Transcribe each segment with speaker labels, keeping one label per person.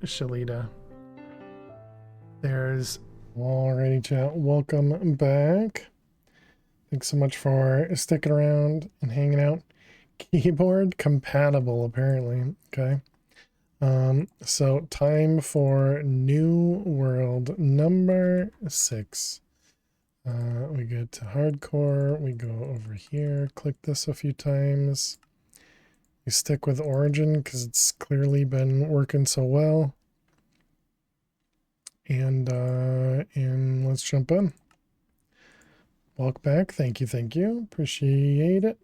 Speaker 1: Shalita. There's alrighty, chat. Welcome back. Thanks so much for sticking around and hanging out. Keyboard compatible, apparently. Okay. So time for New World number 6. We go to hardcore, we go over here, click this a few times. We stick with Origin because it's clearly been working so well. And let's jump in. Welcome back. Thank you. Appreciate it.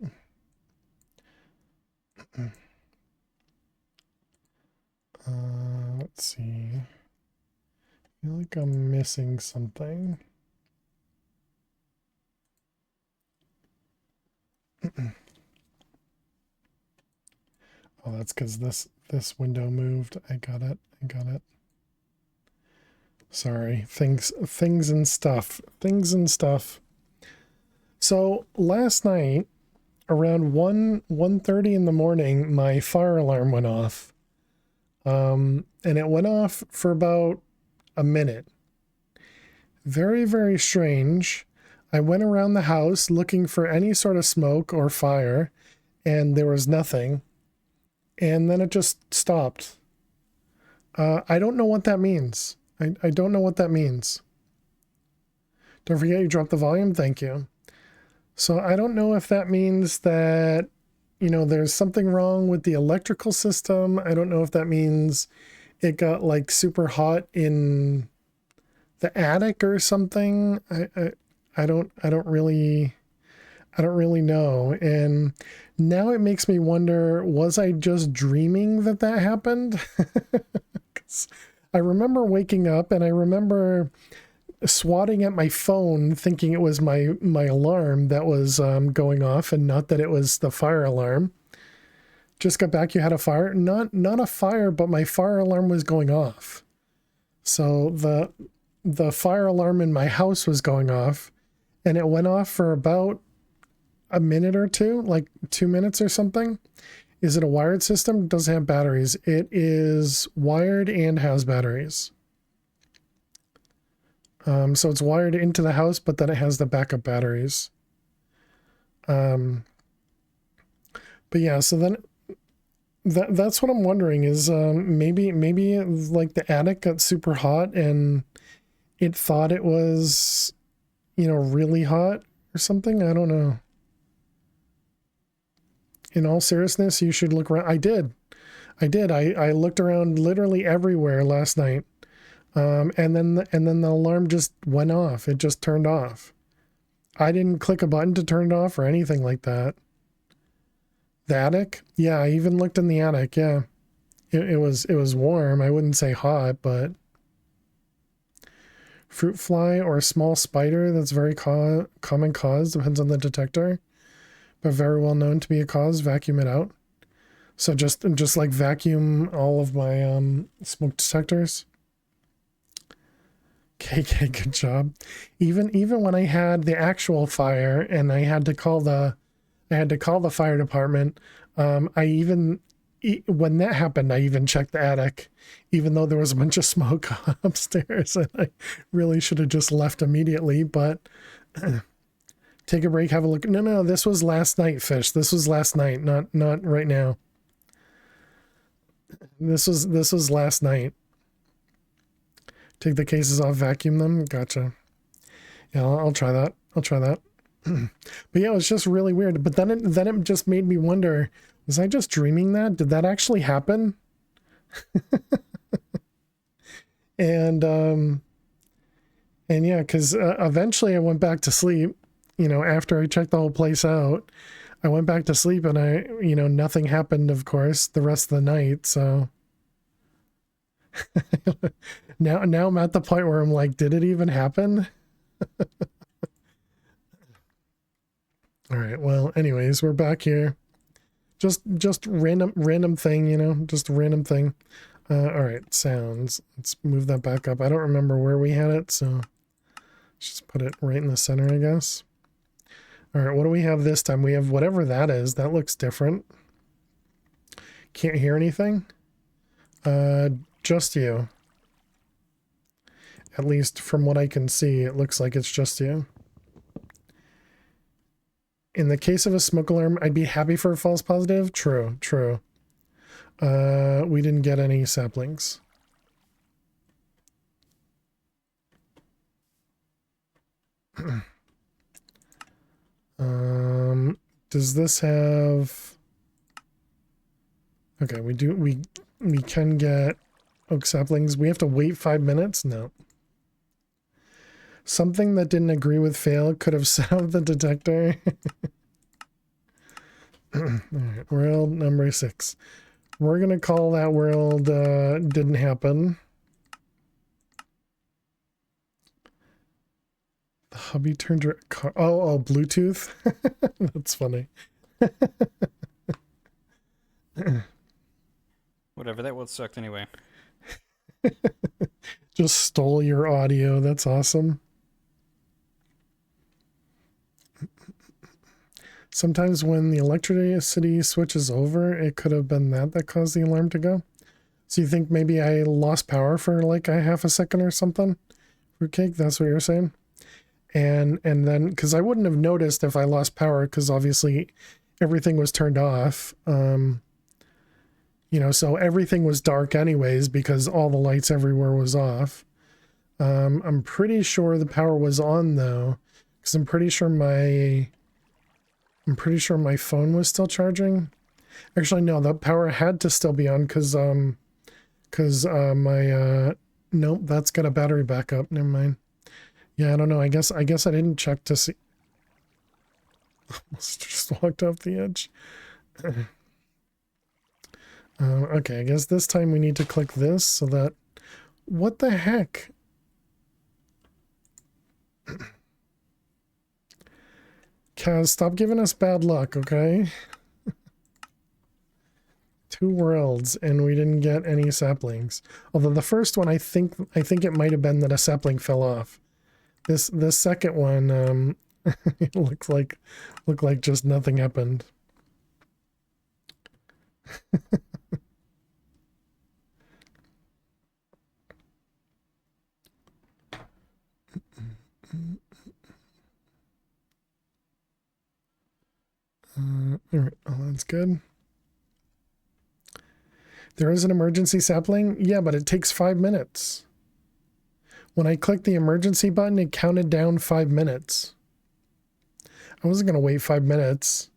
Speaker 1: Let's see. I feel like I'm missing something. Oh, that's because this window moved. I got it. Sorry. Things and stuff. So last night around 1:30 in the morning, my fire alarm went off. And it went off for about a minute. Very, very strange. I went around the house looking for any sort of smoke or fire, and there was nothing. And then it just stopped. I don't know what that means. I don't know what that means. Don't forget you dropped the volume. Thank you. So I don't know if that means that, you know, there's something wrong with the electrical system. I don't know if that means it got like super hot in the attic or something. I don't really know. And now it makes me wonder, was I just dreaming that happened? 'Cause I remember waking up and I remember swatting at my phone thinking it was my alarm that was going off and not that it was the fire alarm. Just got back, you had a fire. Not a fire, but my fire alarm was going off. So the fire alarm in my house was going off, and it went off for about a minute or two, like 2 minutes or something. Is it a wired system? It doesn't have batteries. It is wired and has batteries. So it's wired into the house, but then it has the backup batteries. But yeah, so then that's what I'm wondering is maybe like the attic got super hot and it thought it was, you know, really hot or something. I don't know. In all seriousness, you should look around. I did. I looked around literally everywhere last night. And then the alarm just went off. It just turned off. I didn't click a button to turn it off or anything like that. The attic? Yeah, I even looked in the attic. Yeah. It was warm. I wouldn't say hot, but fruit fly or a small spider, that's very common cause, depends on the detector, but very well known to be a cause. Vacuum it out. So just like vacuum all of my smoke detectors. KK, good job. Even when I had the actual fire and I had to call the fire department, when that happened, I even checked the attic, even though there was a bunch of smoke upstairs, and I really should have just left immediately. But take a break, have a look. No, this was last night, Fish. This was last night, not right now. This was last night. Take the cases off, vacuum them. Gotcha. Yeah, I'll try that. But yeah, it was just really weird. But then it just made me wonder, was I just dreaming that? Did that actually happen? And yeah, because eventually I went back to sleep, you know, after I checked the whole place out. I went back to sleep and nothing happened, of course, the rest of the night. So now I'm at the point where I'm like, did it even happen? All right. Well, anyways, we're back here. Just random thing, you know, just a random thing. All right. Sounds. Let's move that back up. I don't remember where we had it, so let's just put it right in the center, I guess. All right. What do we have this time? We have whatever that is. That looks different. Can't hear anything. just you. At least from what I can see, it looks like it's just you. In the case of a smoke alarm, I'd be happy for a false positive. True, true. We didn't get any saplings. Does this have... Okay, we can get oak saplings. We have to wait 5 minutes? No. Something that didn't agree with fail could have set up the detector. Alright, world number 6. We're gonna call that world didn't happen. The hubby turned her car. Oh, Bluetooth. That's funny.
Speaker 2: Whatever, that world sucked anyway.
Speaker 1: Just stole your audio. That's awesome. Sometimes when the electricity switches over, it could have been that caused the alarm to go. So you think maybe I lost power for like a half a second or something? Fruitcake, that's what you're saying? And then, because I wouldn't have noticed if I lost power, because obviously everything was turned off. You know, so everything was dark anyways, because all the lights everywhere was off. I'm pretty sure the power was on though, because I'm pretty sure my phone was still charging. Actually, no, the power had to still be on because my nope, that's got a battery backup. Never mind. Yeah, I don't know. I guess I didn't check to see. Almost just walked off the edge. Okay, I guess this time we need to click this so that... What the heck? Kaz, stop giving us bad luck, okay? 2 worlds, and we didn't get any saplings. Although the first one, I think it might have been that a sapling fell off. This second one, it looked like just nothing happened. All right, oh, that's good. There is an emergency sapling? Yeah, but it takes 5 minutes. When I clicked the emergency button, it counted down 5 minutes. I wasn't going to wait 5 minutes.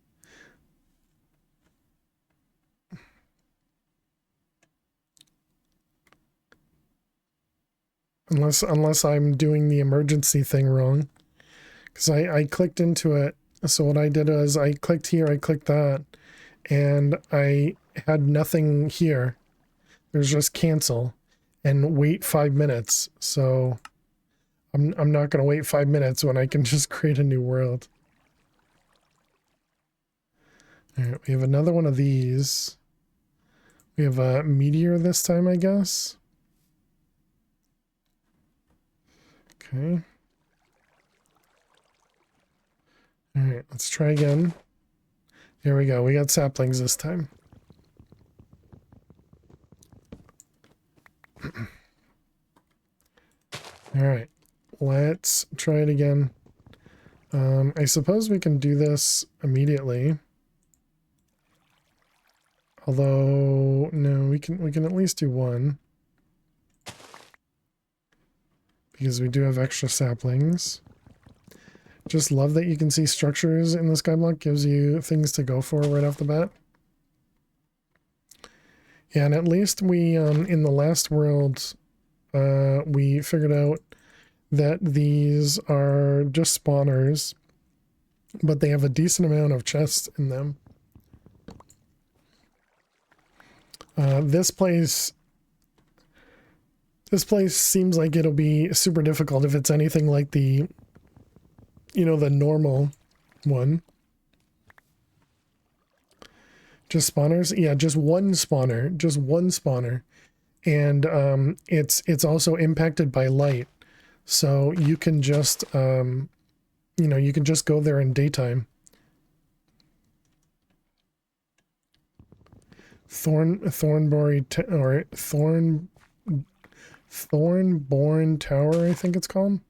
Speaker 1: Unless I'm doing the emergency thing wrong. Because I clicked into it. So what I did was I clicked here, I clicked that, and I had nothing here. There's just cancel and wait 5 minutes. So I'm not going to wait 5 minutes when I can just create a new world. All right, we have another one of these. We have a meteor this time, I guess. Okay. All right, let's try again. Here we go. We got saplings this time. All right, let's try it again. I suppose we can do this immediately. Although, no, we can at least do one. Because we do have extra saplings. Just love that you can see structures in the skyblock. Gives you things to go for right off the bat. Yeah, and at least we, in the last world, we figured out that these are just spawners, but they have a decent amount of chests in them. This place seems like it'll be super difficult if it's anything like the, you know, the normal one. Just spawners? Yeah, just one spawner. Just one spawner. And it's also impacted by light. So you can just, you know, you can just go there in daytime. Thornberry Thornborn Tower, I think it's called.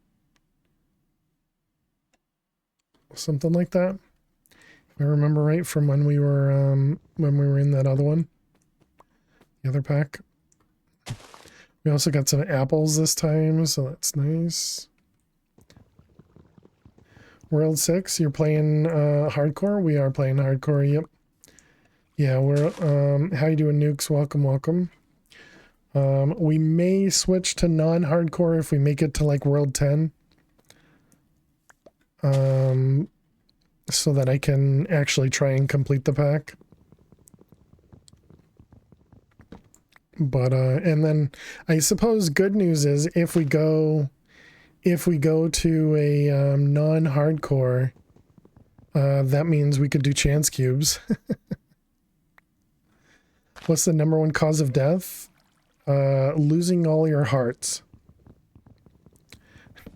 Speaker 1: Something like that. If I remember right from when we were in that other one. The other pack. We also got some apples this time, so that's nice. World 6, you're playing hardcore? We are playing hardcore, yep. Yeah, we're how you doing, Nukes? Welcome, welcome. We may switch to non-hardcore if we make it to like World 10. So that I can actually try and complete the pack. But and then I suppose good news is if we go to a non-hardcore, that means we could do chance cubes. What's the number one cause of death? Losing all your hearts.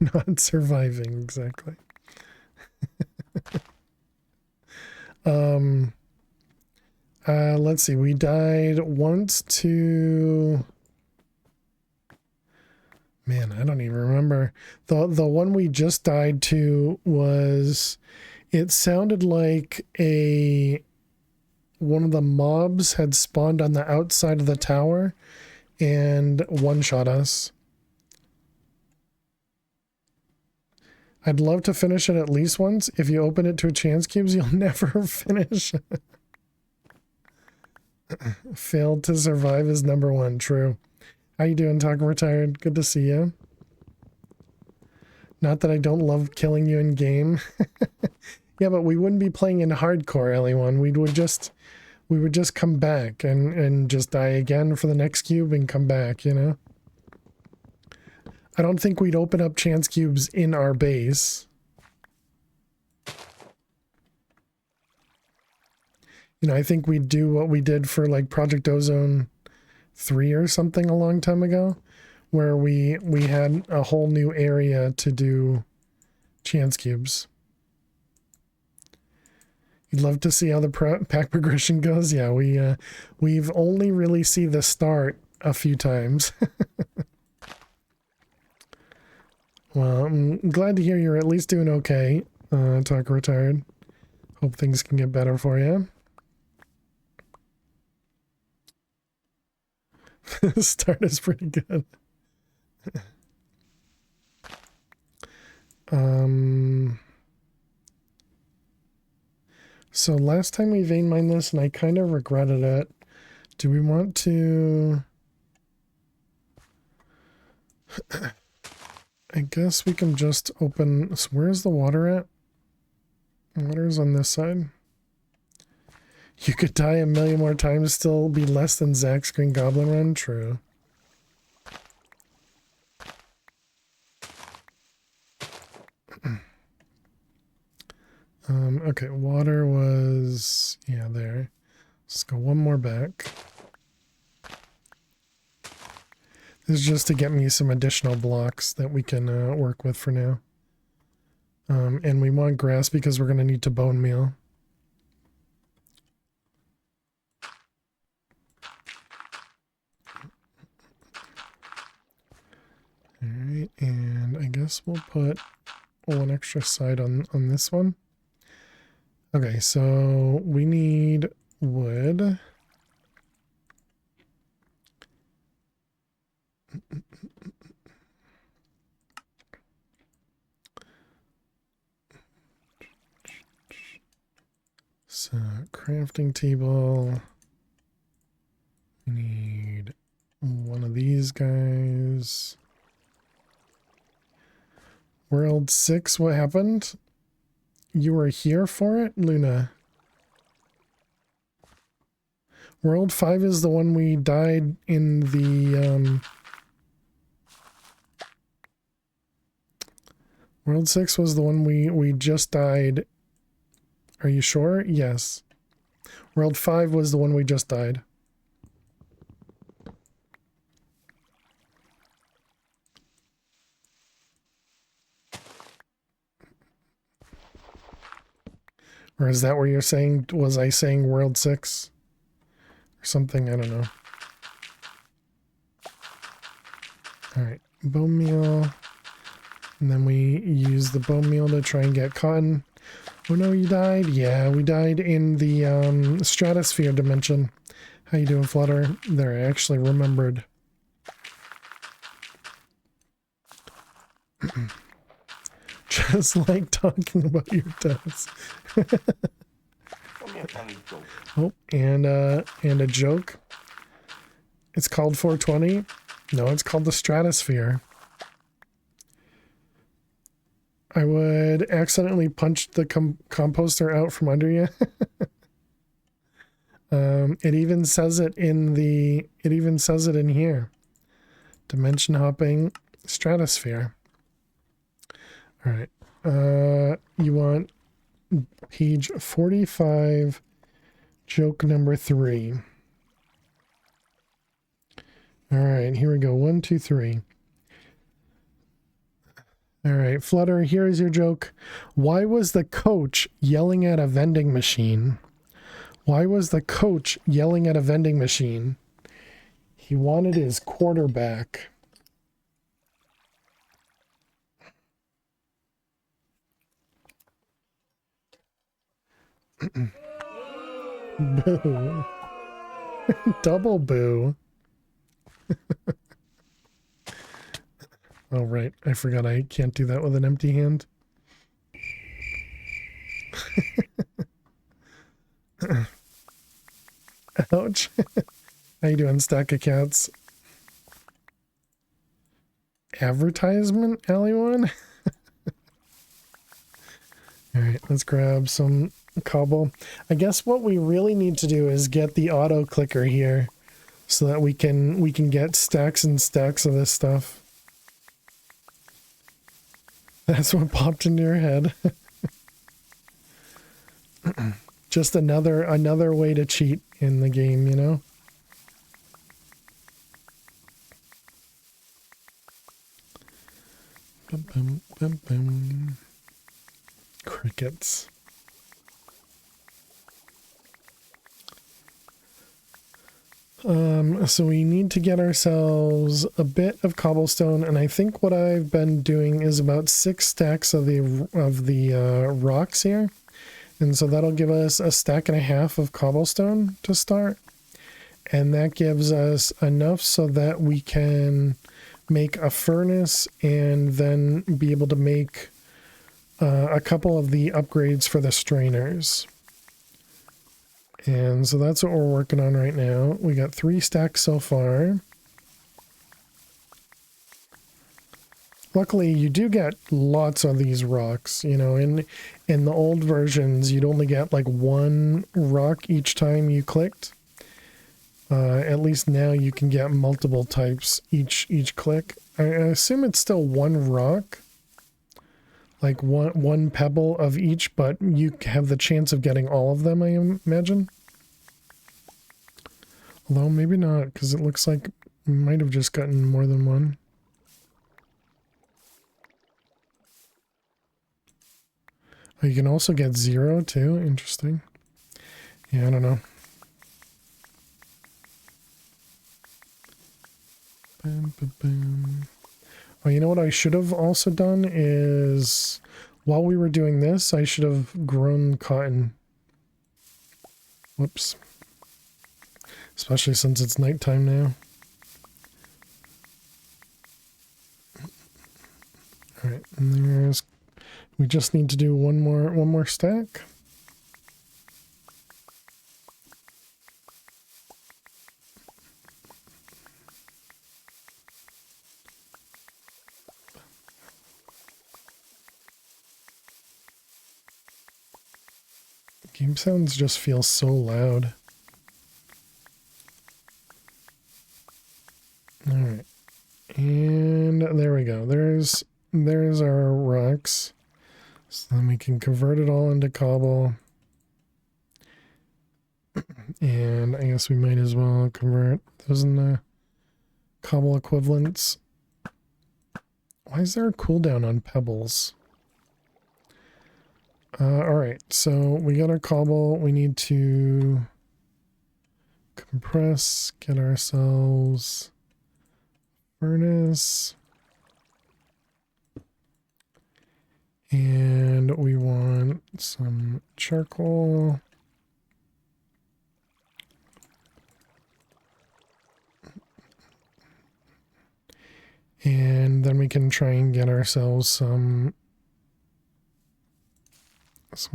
Speaker 1: Not surviving, exactly. Let's see, we died once to... Man, I don't even remember. The one we just died to was... It sounded like one of the mobs had spawned on the outside of the tower and one-shot us. I'd love to finish it at least once. If you open it to a chance cubes, you'll never finish. Failed to survive is number one. True. How you doing, Talking Retired? Good to see you. Not that I don't love killing you in game. Yeah, but we wouldn't be playing in hardcore, Ellie1. We would just come back and just die again for the next cube and come back, you know? I don't think we'd open up chance cubes in our base. You know, I think we'd do what we did for like Project Ozone 3 or something a long time ago, where we had a whole new area to do chance cubes. You'd love to see how the pack progression goes. Yeah, we've only really seen the start a few times. Well, I'm glad to hear you're at least doing okay, Talk Retired. Hope things can get better for you. The start is pretty good. So last time we vein mined this, and I kind of regretted it. Do we want to... I guess we can just open... So where's the water at? Water's on this side. You could die a million more times, still be less than Zach's Green Goblin run? True. Okay, water was... Yeah, there. Let's go one more back. This is just to get me some additional blocks that we can work with for now. And we want grass because we're going to need to bone meal. Alright, and I guess we'll put one extra side on this one. Okay, so we need wood. So, crafting table. We need one of these guys. World 6, what happened? You were here for it, Luna? World 5 is the one we died in the, World 6 was the one we just died. Are you sure? Yes. World 5 was the one we just died. Or is that where you're saying, was I saying World 6? Or something, I don't know. All right, bone meal. And then we use the bone meal to try and get cotton. Oh no, you died? Yeah, we died in the stratosphere dimension. How you doing, Flutter? There, I actually remembered. Just like talking about your deaths. Oh, and a joke. It's called 420. No, it's called the stratosphere. I would accidentally punch the composter out from under you. It even says it in the. It even says it in here. Dimension hopping stratosphere. All right. You want page 45, joke number 3. All right, here we go. 1, 2, 3. All right, Flutter, here is your joke. Why was the coach yelling at a vending machine? Why was the coach yelling at a vending machine? He wanted his quarterback. Boo. Double boo. Oh, right. I forgot I can't do that with an empty hand. Ouch. How you doing, Stack of Cats? Advertisement, Alley One? Alright, let's grab some cobble. I guess what we really need to do is get the auto clicker here so that we can get stacks and stacks of this stuff. That's what popped into your head. Just another way to cheat in the game, you know? Bum, bum, bum, bum. Crickets. So we need to get ourselves a bit of cobblestone, and I think what I've been doing is about 6 stacks of the rocks here, and so that'll give us a stack and a half of cobblestone to start, and that gives us enough so that we can make a furnace and then be able to make a couple of the upgrades for the strainers. And so that's what we're working on right now. We got 3 stacks so far. Luckily, you do get lots of these rocks. You know, in the old versions, you'd only get like 1 rock each time you clicked. At least now you can get multiple types each click. I assume it's still 1 rock, like one pebble of each, but you have the chance of getting all of them, I imagine. Although maybe not, because it looks like we might have just gotten more than 1. Oh, you can also get 0 too. Interesting. Yeah, I don't know. Bam, bam, bam. Oh, you know what I should have also done is, while we were doing this, I should have grown cotton. Whoops. Especially since it's nighttime now. Alright, and there's... We just need to do one more stack. Game sounds just feel so loud. Alright. And there we go. There's our rocks. So then we can convert it all into cobble. And I guess we might as well convert those into cobble equivalents. Why is there a cooldown on pebbles? Alright, so we got our cobble. We need to compress, get ourselves furnace. And we want some charcoal. And then we can try and get ourselves some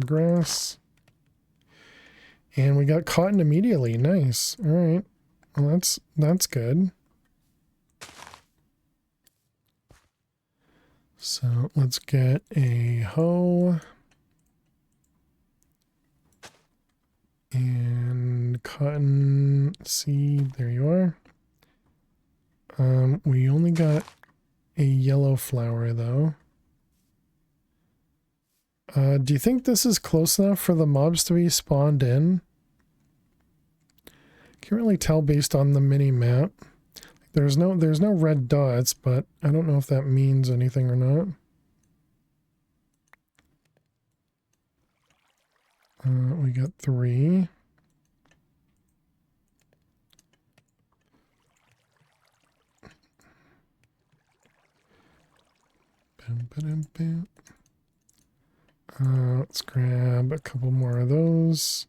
Speaker 1: grass. And we got cotton immediately. Nice. All right. Well, that's good. So let's get a hoe and cotton seed. There you are. We only got a yellow flower though. Do you think this is close enough for the mobs to be spawned in? Can't really tell based on the mini map. There's no red dots, but I don't know if that means anything or not. We got 3. Let's grab a couple more of those.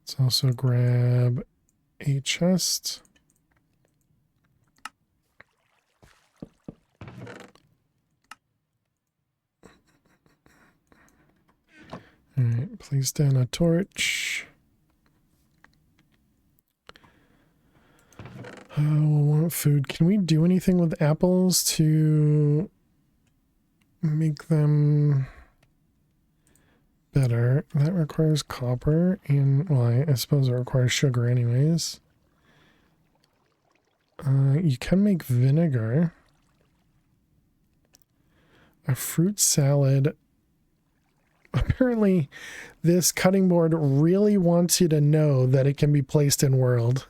Speaker 1: Let's also grab a chest. Alright, place down a torch. We'll want food. Can we do anything with apples to make them better? That requires copper, and well, I suppose it requires sugar anyways. You can make vinegar. A fruit salad. Apparently, this cutting board really wants you to know that it can be placed in world.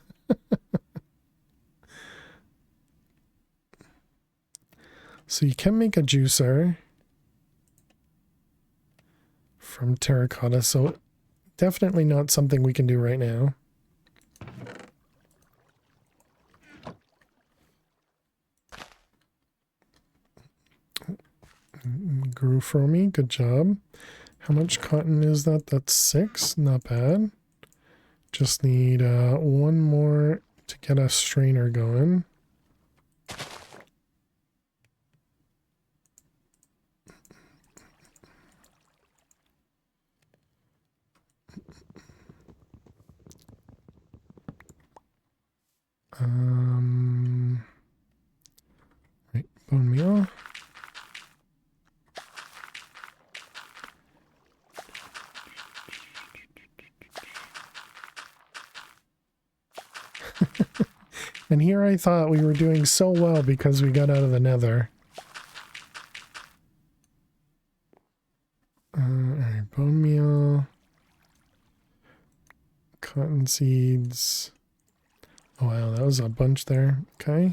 Speaker 1: So you can make a juicer from terracotta, so definitely not something we can do right now. Grew for me, good job. How much cotton is that? That's 6, not bad. Just need 1 more to get a strainer going. Right, bone meal. And here I thought we were doing so well because we got out of the nether. Alright, bone meal. Cotton seeds. Oh wow, that was a bunch there. Okay.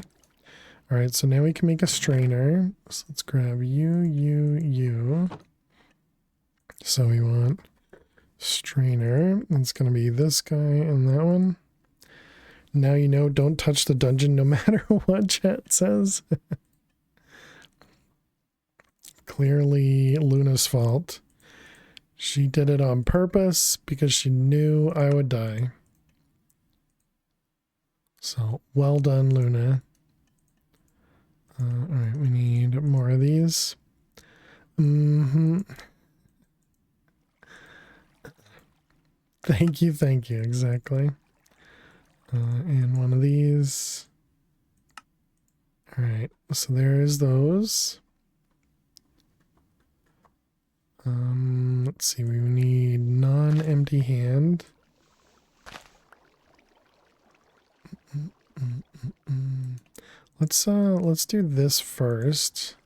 Speaker 1: Alright, so now we can make a strainer. So let's grab you. So we want strainer. It's going to be this guy and that one. Now you know, don't touch the dungeon no matter what chat says. Clearly Luna's fault. She did it on purpose because she knew I would die. So, well done, Luna. Alright, we need more of these. Thank you, exactly. And one of these. Alright, so there's those. Let's see, we need non-empty hand. Let's do this first.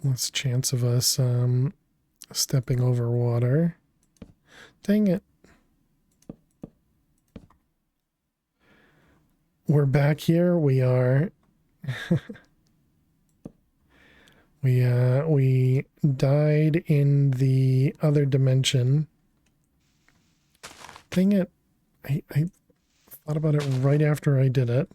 Speaker 1: Less chance of us stepping over water. Dang it. We're back here. We are. We died in the other dimension. Dang it. I thought about it right after I did it.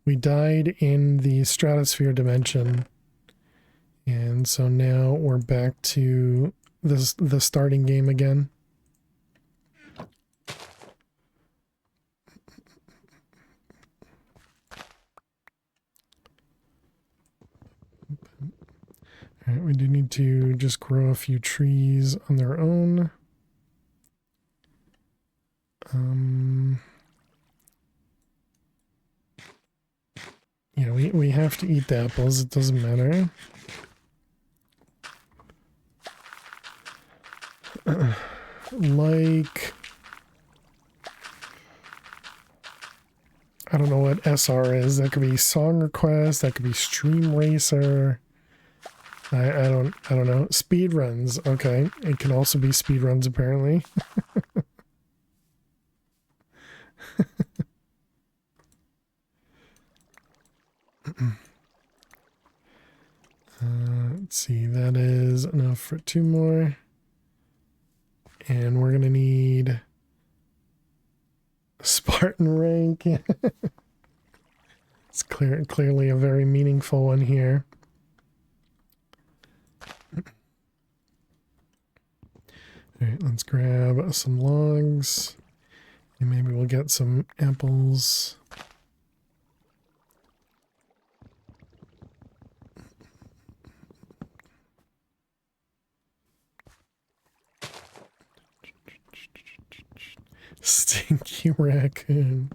Speaker 1: We died in the stratosphere dimension. And so now we're back to the starting game again. All right, we do need to just grow a few trees on their own. Yeah, we have to eat the apples. It doesn't matter. Like, I don't know what SR is. That could be song request. That could be stream racer. I don't know. Speed runs. Okay, it can also be speed runs apparently. Let's see. That is enough for 2 more. And we're gonna need Spartan rank. It's clearly a very meaningful one here. All right, let's grab some logs, and maybe we'll get some apples. Stinky raccoon.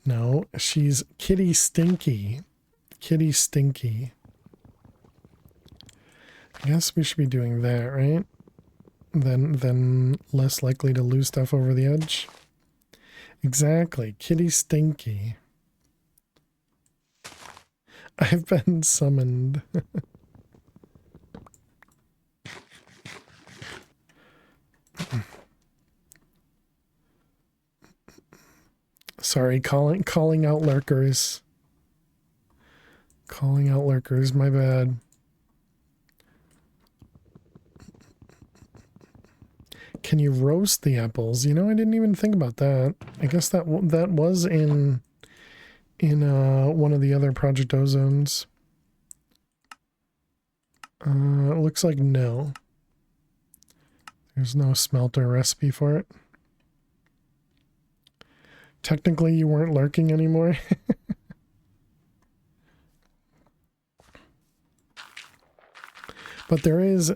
Speaker 1: No, she's Kitty Stinky. Kitty Stinky. I guess we should be doing that, right? Then less likely to lose stuff over the edge. Exactly, Kitty Stinky. I've been summoned. Sorry, calling out lurkers. Calling out lurkers, my bad. Can you roast the apples? You know, I didn't even think about that. I guess that was in one of the other Project Ozones. It looks like no. There's no smelter recipe for it. Technically, you weren't lurking anymore. But there is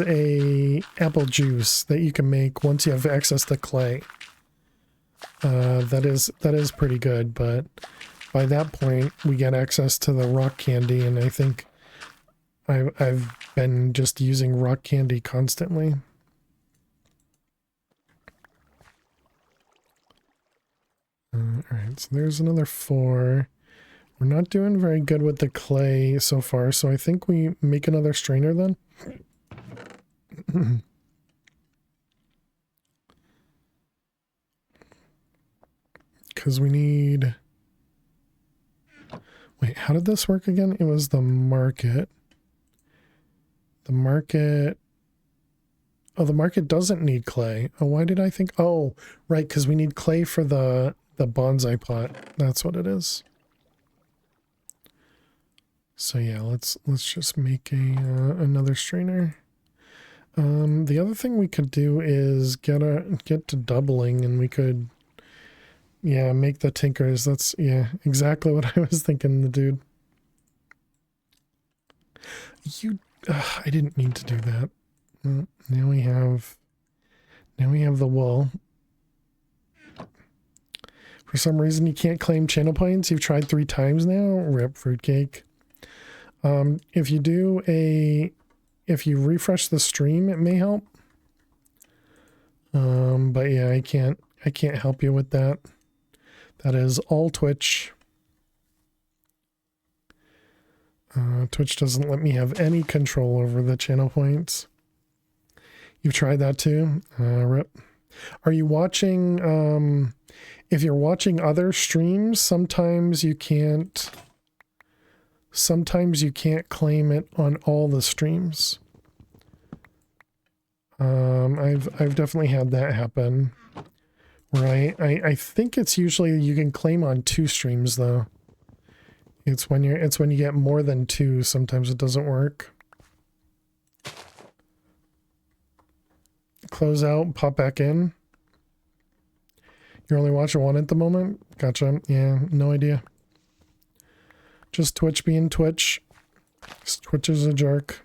Speaker 1: a apple juice that you can make once you have access to clay. That is pretty good, but by that point we get access to the rock candy, and I think I've been just using rock candy constantly. Alright, so there's another 4. We're not doing very good with the clay so far, so I think we make another strainer then. Because we need... Wait, how did this work again? It was the market. The market... Oh, the market doesn't need clay. Oh, why did I think... Oh, right, because we need clay for the bonsai pot. That's what it is. So yeah, let's just make another strainer. The other thing we could do is get to doubling, and we could, yeah, make the tinkers. That's, yeah, exactly what I was thinking, the dude. I didn't mean to do that. Well, now we have the wool. For some reason, you can't claim channel points. You've tried 3 times now. Rip fruitcake. If you refresh the stream, it may help. But yeah, I can't help you with that. That is all Twitch. Twitch doesn't let me have any control over the channel points. You've tried that too? Rip. Are you watching, if you're watching other streams, sometimes you can't claim it on all the streams. I've definitely had that happen, Right. I think it's usually you can claim on 2 streams though. It's when you get more than 2, sometimes it doesn't work. Close out, pop back in. You're only watching 1 at the moment? Gotcha. Yeah, no idea. Just Twitch being Twitch. Twitch is a jerk.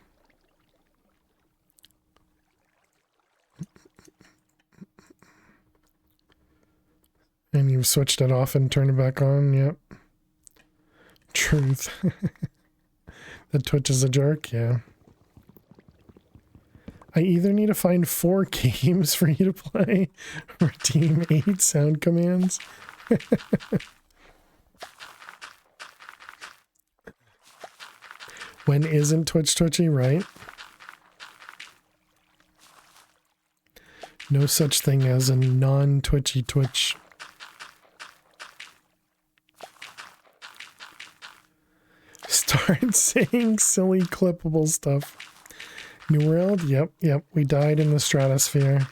Speaker 1: And you've switched it off and turned it back on, yep. Truth. That Twitch is a jerk, yeah. I either need to find 4 games for you to play or team 8 sound commands. When isn't Twitch twitchy, right? No such thing as a non-twitchy Twitch. Start saying silly clippable stuff. New World? Yep. We died in the stratosphere.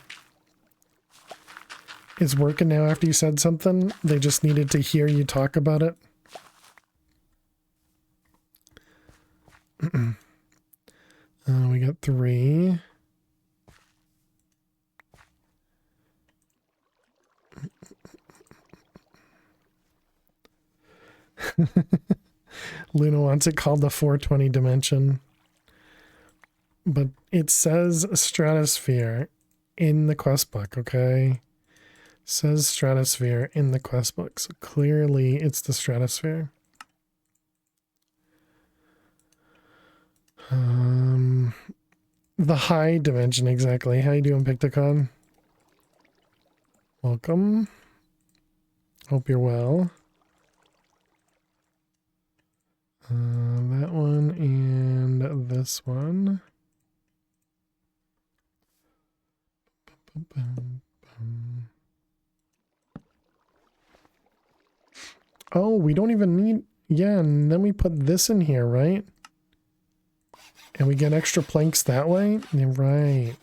Speaker 1: It's working now after you said something. They just needed to hear you talk about it. We got 3. Luna wants it called the 420 dimension. But it says stratosphere in the quest book, okay? Says stratosphere in the quest book, so clearly it's the stratosphere. The high dimension, exactly. How you doing, Pictocon? Welcome. Hope you're well. That one and this one. Oh, we don't even need... Yeah, and then we put this in here, right? And we get extra planks that way? Yeah, right.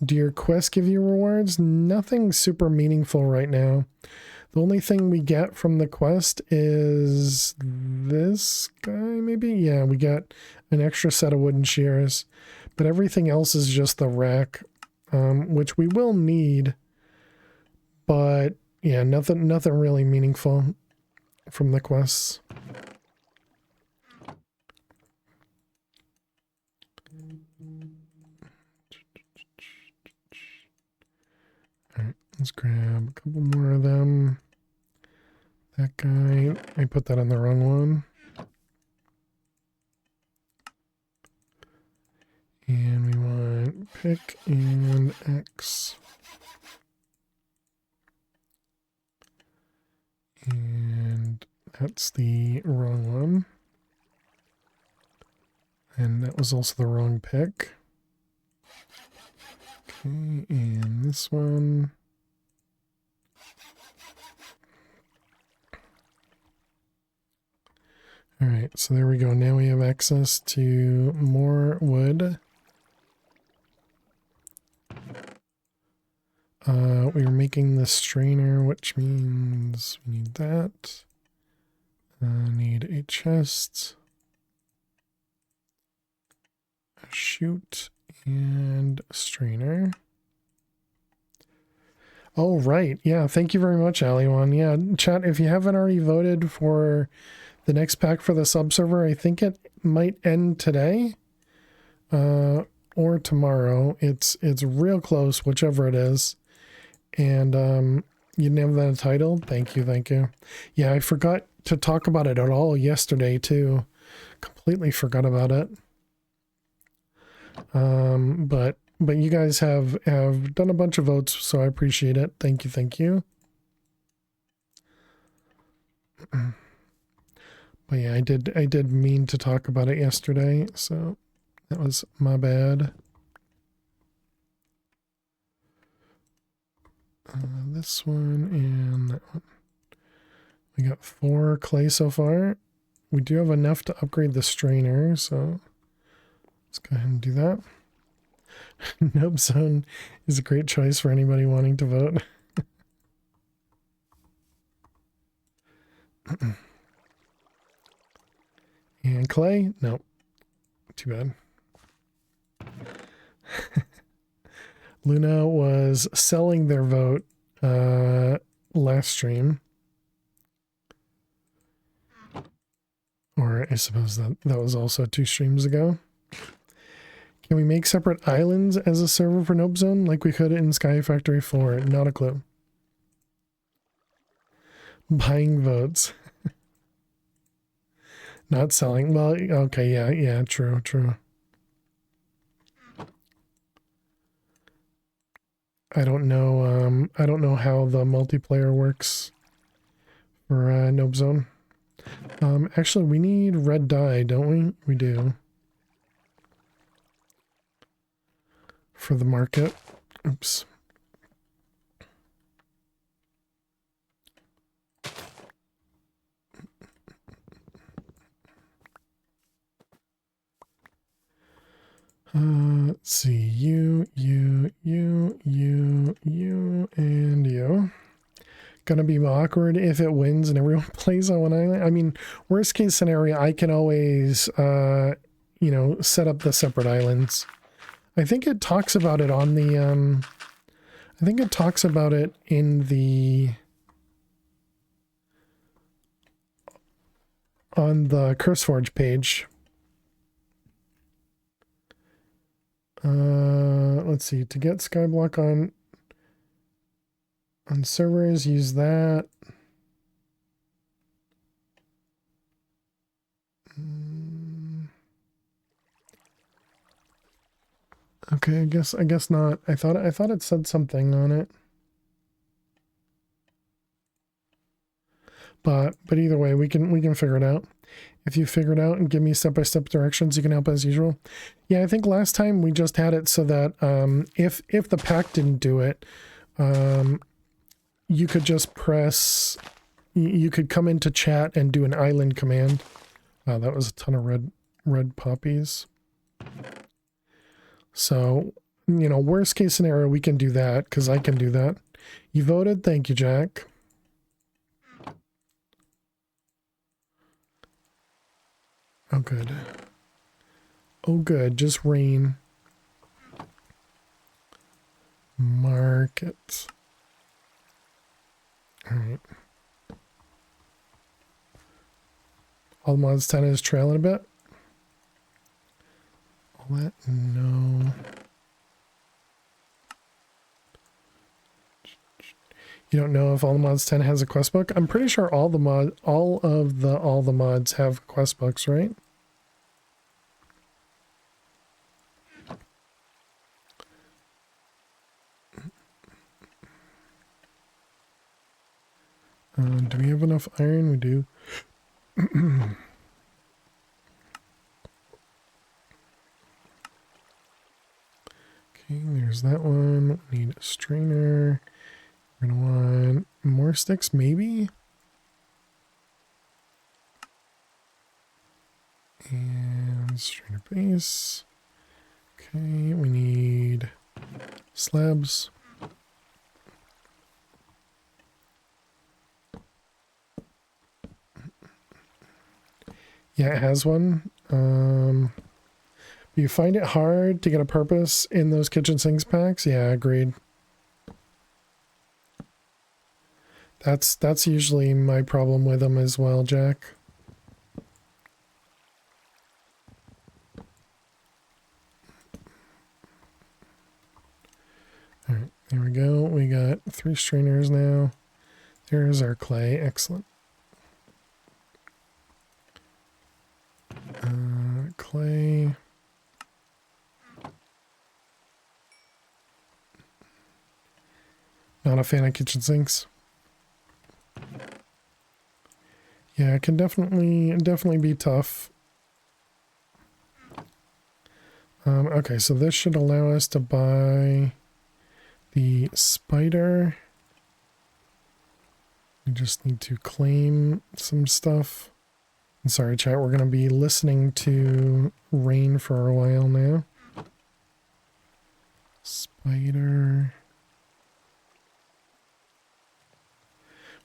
Speaker 1: Do your quests give you rewards? Nothing super meaningful right now. The only thing we get from the quest is this guy, maybe? Yeah, we got an extra set of wooden shears. But everything else is just the rack, which we will need. But yeah, nothing really meaningful from the quests. Alright, let's grab a couple more of them. That guy, I put that on the wrong one. And we want pick and X. And that's the wrong one. And that was also the wrong pick. Okay, and this one. All right, so there we go. Now we have access to more wood. We are making the strainer, which means we need that. Need a chest, a chute, and a strainer. Oh, right. Yeah, thank you very much, Aliwan. Yeah, chat, if you haven't already voted for the next pack for the subserver, I think it might end today or tomorrow. It's real close, whichever it is. And you didn't have that title? Thank you. Yeah, I forgot to talk about it at all yesterday too. Completely forgot about it. But you guys have done a bunch of votes, so I appreciate it. Thank you. But yeah, I did mean to talk about it yesterday, so that was my bad. This one and that one. We got 4 clay so far. We do have enough to upgrade the strainer, so let's go ahead and do that. Nope Zone is a great choice for anybody wanting to vote. And Clay? Nope. Too bad. Luna was selling their vote last stream. Or I suppose that was also 2 streams ago. Can we make separate islands as a server for Nope Zone like we could in Sky Factory 4? Not a clue. Buying votes. Not selling. Well, okay, yeah, true. I don't know how the multiplayer works for Nope Zone. Actually, we need red dye, don't we? We do. For the market. Oops. Let's see. You, and you. Gonna be awkward if it wins and everyone plays on one island. I mean, worst case scenario, I can always, you know, set up the separate islands. I think it talks about it on the, I think it talks about it in the, on the CurseForge page. Let's see, to get Skyblock on servers, use that. Okay, I guess not. I thought it said something on it. But either way, we can figure it out. If you figure it out and give me step-by-step directions, you can help as usual. Yeah, I think last time we just had it so that if the pack didn't do it, you could just press, you could come into chat and do an island command. Wow, that was a ton of red poppies. So, you know, worst case scenario, we can do that because I can do that. You voted? Thank you, Jack. Oh, good. Oh, good. Just rain. Market. All right. All mods 10 is trailing a bit. All that? No. You don't know if all the mods 10 has a quest book? I'm pretty sure all the mods have quest books, right? Do we have enough iron? We do. Okay, there's that one. We need a strainer. We're gonna want more sticks, maybe? And strainer base. Okay, we need slabs. Yeah, it has one. You find it hard to get a purpose in those kitchen sinks packs? Yeah, agreed. That's usually my problem with them as well, Jack. All right, there we go. We got 3 strainers now. There's our clay. Excellent. Clay. Not a fan of kitchen sinks. Yeah, it can definitely be tough. Okay, so this should allow us to buy the spider. We just need to claim some stuff. I'm sorry, chat, we're going to be listening to rain for a while now. Spider.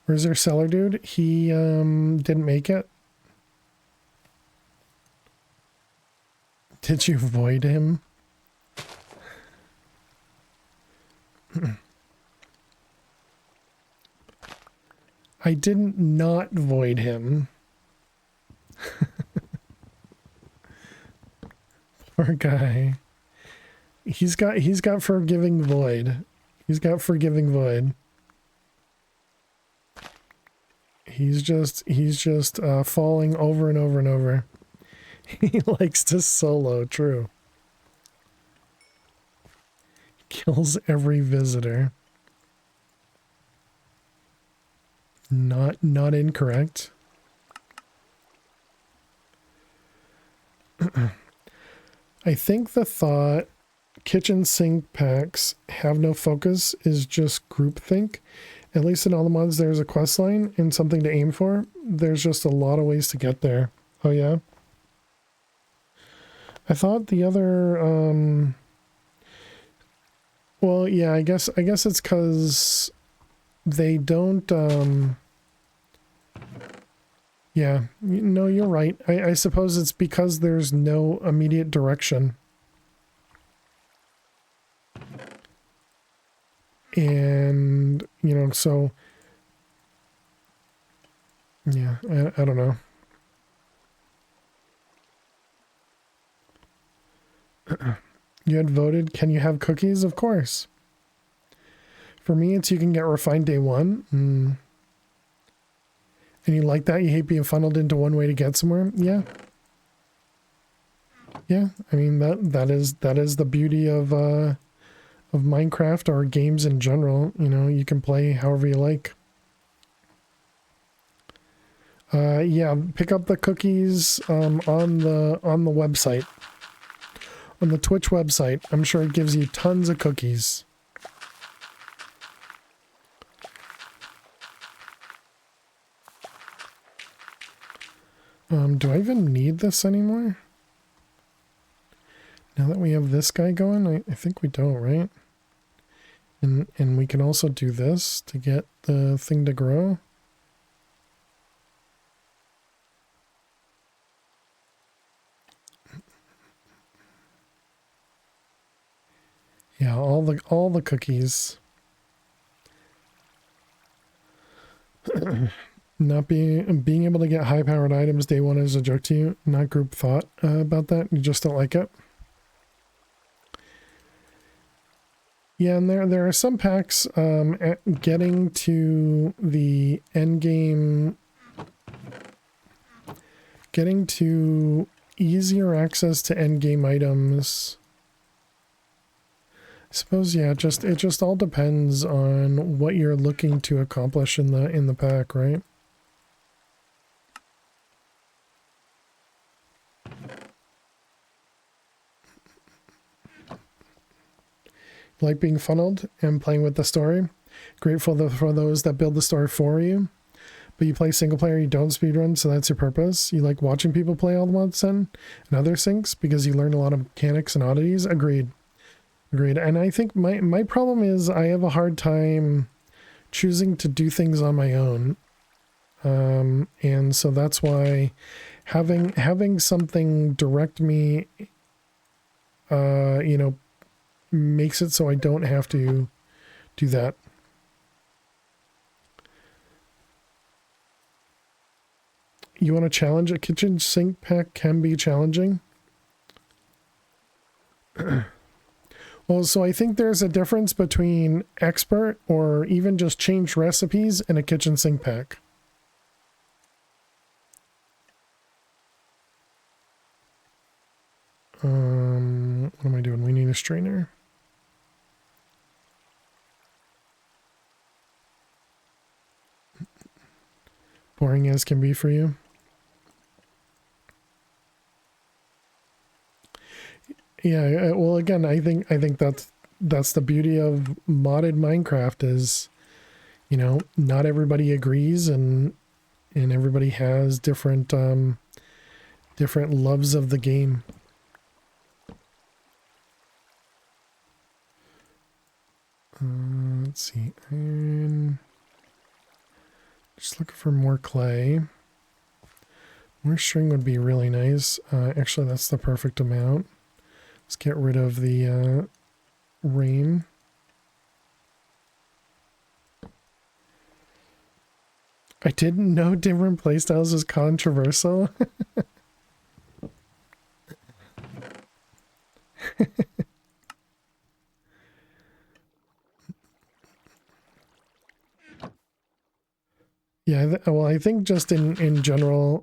Speaker 1: Where's our seller dude? He didn't make it. Did you void him? I didn't not void him. Poor guy. He's got forgiving void. He's got forgiving void. He's just falling over and over and over. He likes to solo, true. Kills every visitor. Not incorrect. I think the thought kitchen sink packs have no focus is just groupthink. At least in all the mods there's a quest line and something to aim for. There's just a lot of ways to get there. Oh yeah? I thought the other well yeah, I guess it's because they don't yeah, no, you're right. I suppose it's because there's no immediate direction. And, you know, so yeah, I don't know. You had voted, can you have cookies? Of course. For me, it's you can get refined day one. And you like that? You hate being funneled into one way to get somewhere? Yeah. Yeah, I mean, that is the beauty of Minecraft or games in general. You know, you can play however you like. Yeah, pick up the cookies on the website. On the Twitch website. I'm sure it gives you tons of cookies. Do I even need this anymore? Now that we have this guy going, I think we don't, right? And we can also do this to get the thing to grow. Yeah, all the cookies. Not being able to get high powered items day one is a joke to you. Not group thought about that. You just don't like it. Yeah, and there are some packs at getting to the end game, getting to easier access to end game items. I suppose yeah, it just all depends on what you're looking to accomplish in the pack, right? Like being funneled and playing with the story. Grateful for those that build the story for you. But you play single player, you don't speedrun, so that's your purpose. You like watching people play all the mods and other syncs because you learn a lot of mechanics and oddities. Agreed. And I think my problem is I have a hard time choosing to do things on my own. And so that's why having something direct me, you know, makes it so I don't have to do that. You want to challenge a kitchen sink pack can be challenging. Well, so I think there's a difference between expert or even just change recipes and a kitchen sink pack. What am I doing? We need a strainer. Boring as can be for you. Yeah, well, again, I think that's the beauty of modded Minecraft is, you know, not everybody agrees and everybody has different loves of the game. Let's see, iron. Just looking for more clay. More string would be really nice. Actually, that's the perfect amount. Let's get rid of the rain. I didn't know different playstyles was controversial. Yeah, well, I think just in general,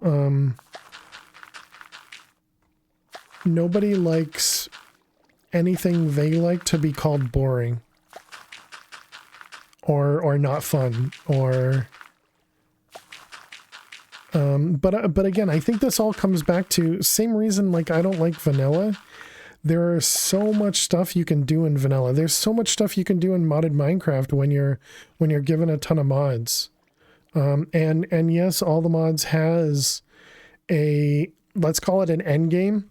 Speaker 1: nobody likes anything they like to be called boring or not fun or but again, I think this all comes back to same reason like I don't like vanilla. There is so much stuff you can do in vanilla. There's so much stuff you can do in modded Minecraft when you're given a ton of mods. And yes, all the mods has a, let's call it an end game,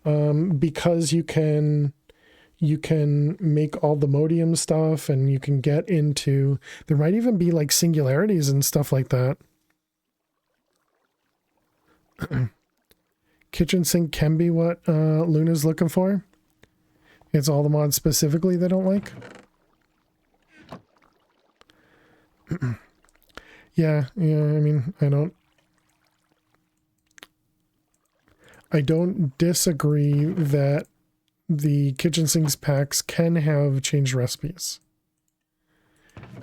Speaker 1: because you can make all the modium stuff and you can get into, there might even be like singularities and stuff like that. Kitchen sink can be what Luna's looking for. It's all the mods specifically they don't like. Yeah, I mean, I don't disagree that the kitchen sinks packs can have changed recipes.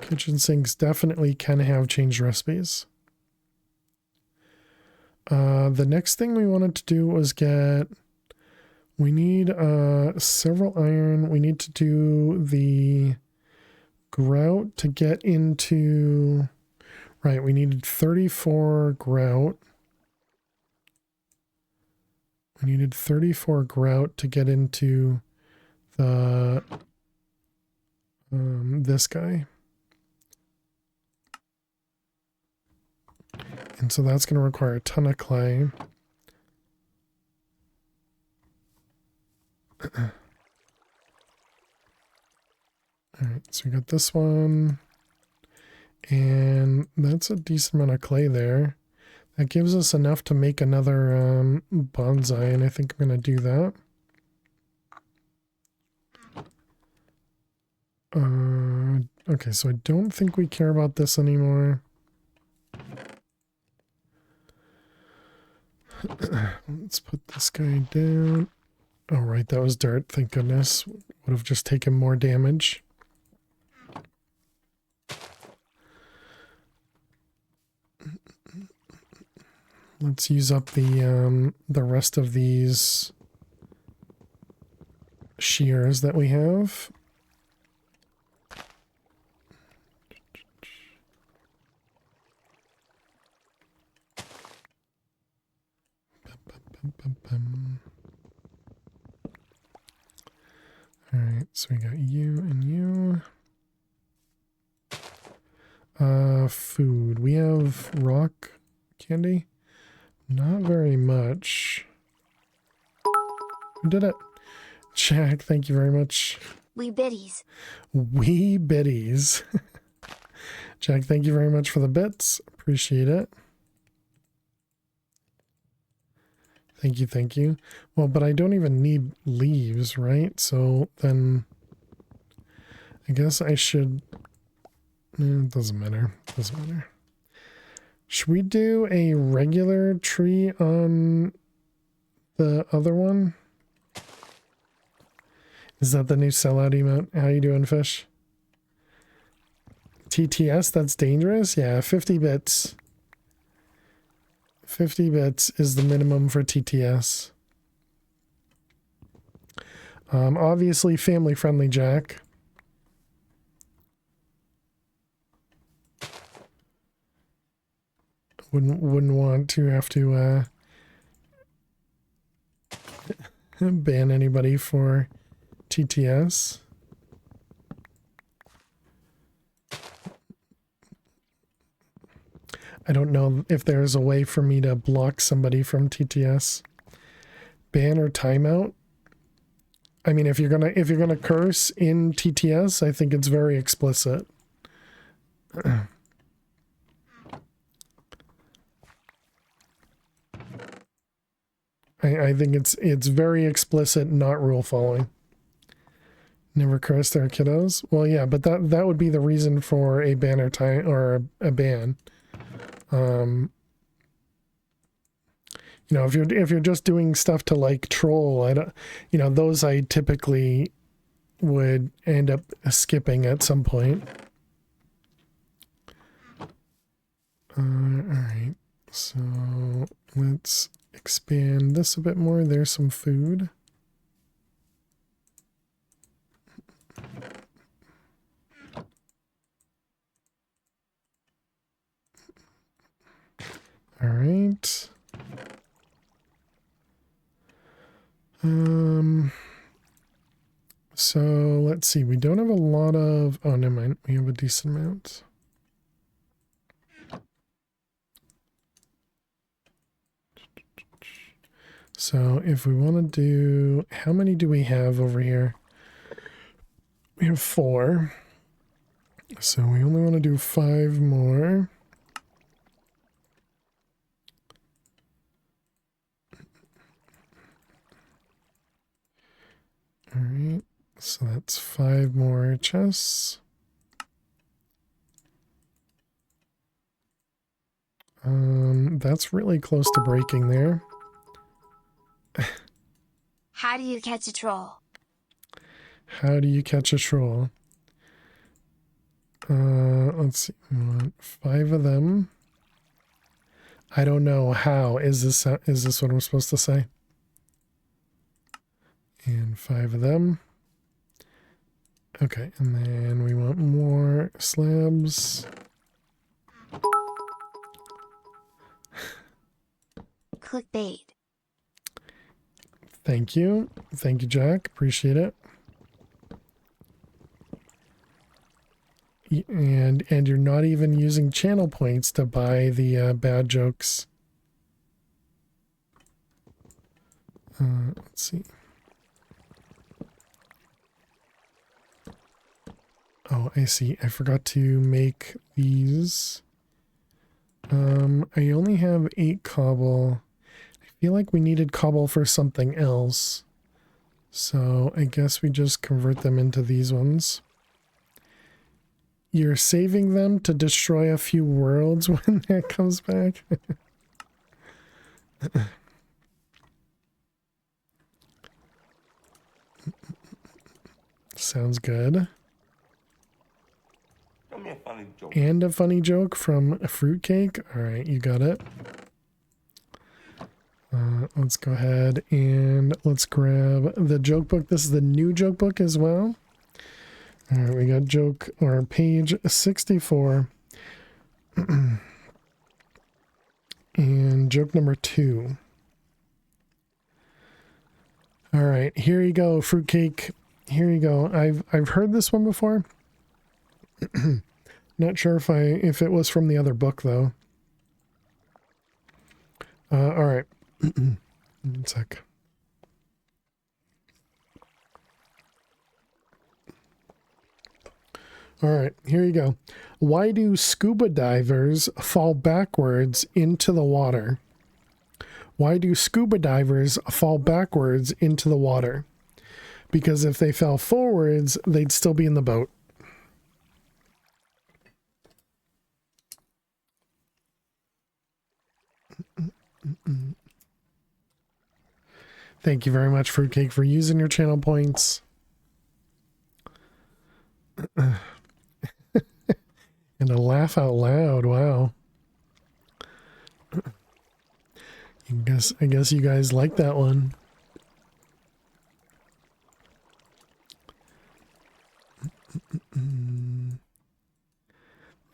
Speaker 1: Kitchen sinks definitely can have changed recipes. The next thing we wanted to do was we need several iron. We need to do the grout to get into, right, we needed 34 grout. We needed 34 grout to get into the this guy. And so that's going to require a ton of clay. All right, so we got this one. And that's a decent amount of clay there. That gives us enough to make another bonsai, and I think I'm going to do that. Okay, so I don't think we care about this anymore. Let's put this guy down. Oh, right, that was dirt. Thank goodness. Would have just taken more damage. Let's use up the rest of these shears that we have. All right, so we got you and you. Food. We have rock candy. Not very much. Who did it? Jack, thank you very much.
Speaker 3: Wee biddies.
Speaker 1: Wee biddies. Jack, thank you very much for the bits. Appreciate it. Thank you, thank you. Well, but I don't even need leaves, right? So then I guess I should... it doesn't matter. Doesn't matter. Should we do a regular tree on the other one? Is that the new sellout emote? How you doing, fish? TTS, that's dangerous? Yeah, 50 bits. 50 bits is the minimum for TTS. Obviously family friendly, Jack. Wouldn't want to have to ban anybody for TTS. I don't know if there's a way for me to block somebody from TTS. Ban or timeout? I mean, if you're gonna curse in TTS, I think it's very explicit. I think it's very explicit, not rule following. Never curse their kiddos. Well, yeah, but that would be the reason for a ban or time or a ban. You know, if you're just doing stuff to like troll, I don't, you know, those I typically would end up skipping at some point. All right, so let's expand this a bit more. There's some food. All right. So let's see. We don't have a lot of. Oh, never mind. We have a decent amount. So if we want to do, how many do we have over here? We have 4. So we only want to do 5 more. All right. So that's 5 more chests. That's really close to breaking there.
Speaker 3: How do you catch a troll?
Speaker 1: How do you catch a troll? Let's see. We want 5 of them. I don't know how. Is this what I'm supposed to say? And 5 of them. Okay, and then we want more slabs.
Speaker 3: Clickbait.
Speaker 1: Thank you. Thank you, Jack. Appreciate it. And you're not even using channel points to buy the bad jokes. Let's see. Oh, I see. I forgot to make these. I only have 8 cobble. I feel like we needed cobble for something else. So I guess we just convert them into these ones. You're saving them to destroy a few worlds when that comes back. Sounds good.
Speaker 4: Tell me a funny joke.
Speaker 1: And a funny joke from a fruitcake. All right, you got it. Let's go ahead and let's grab the joke book. This is the new joke book as well. All right, we got joke or page 64. And joke number 2. All right, here you go, fruitcake. Here you go. I've heard this one before. Not sure if it was from the other book though. All right. 1 sec. All right, here you go. Why do scuba divers fall backwards into the water? Why do scuba divers fall backwards into the water? Because if they fell forwards, they'd still be in the boat. Thank you very much, Fruitcake, for using your channel points. And a laugh out loud. Wow. I guess you guys like that one.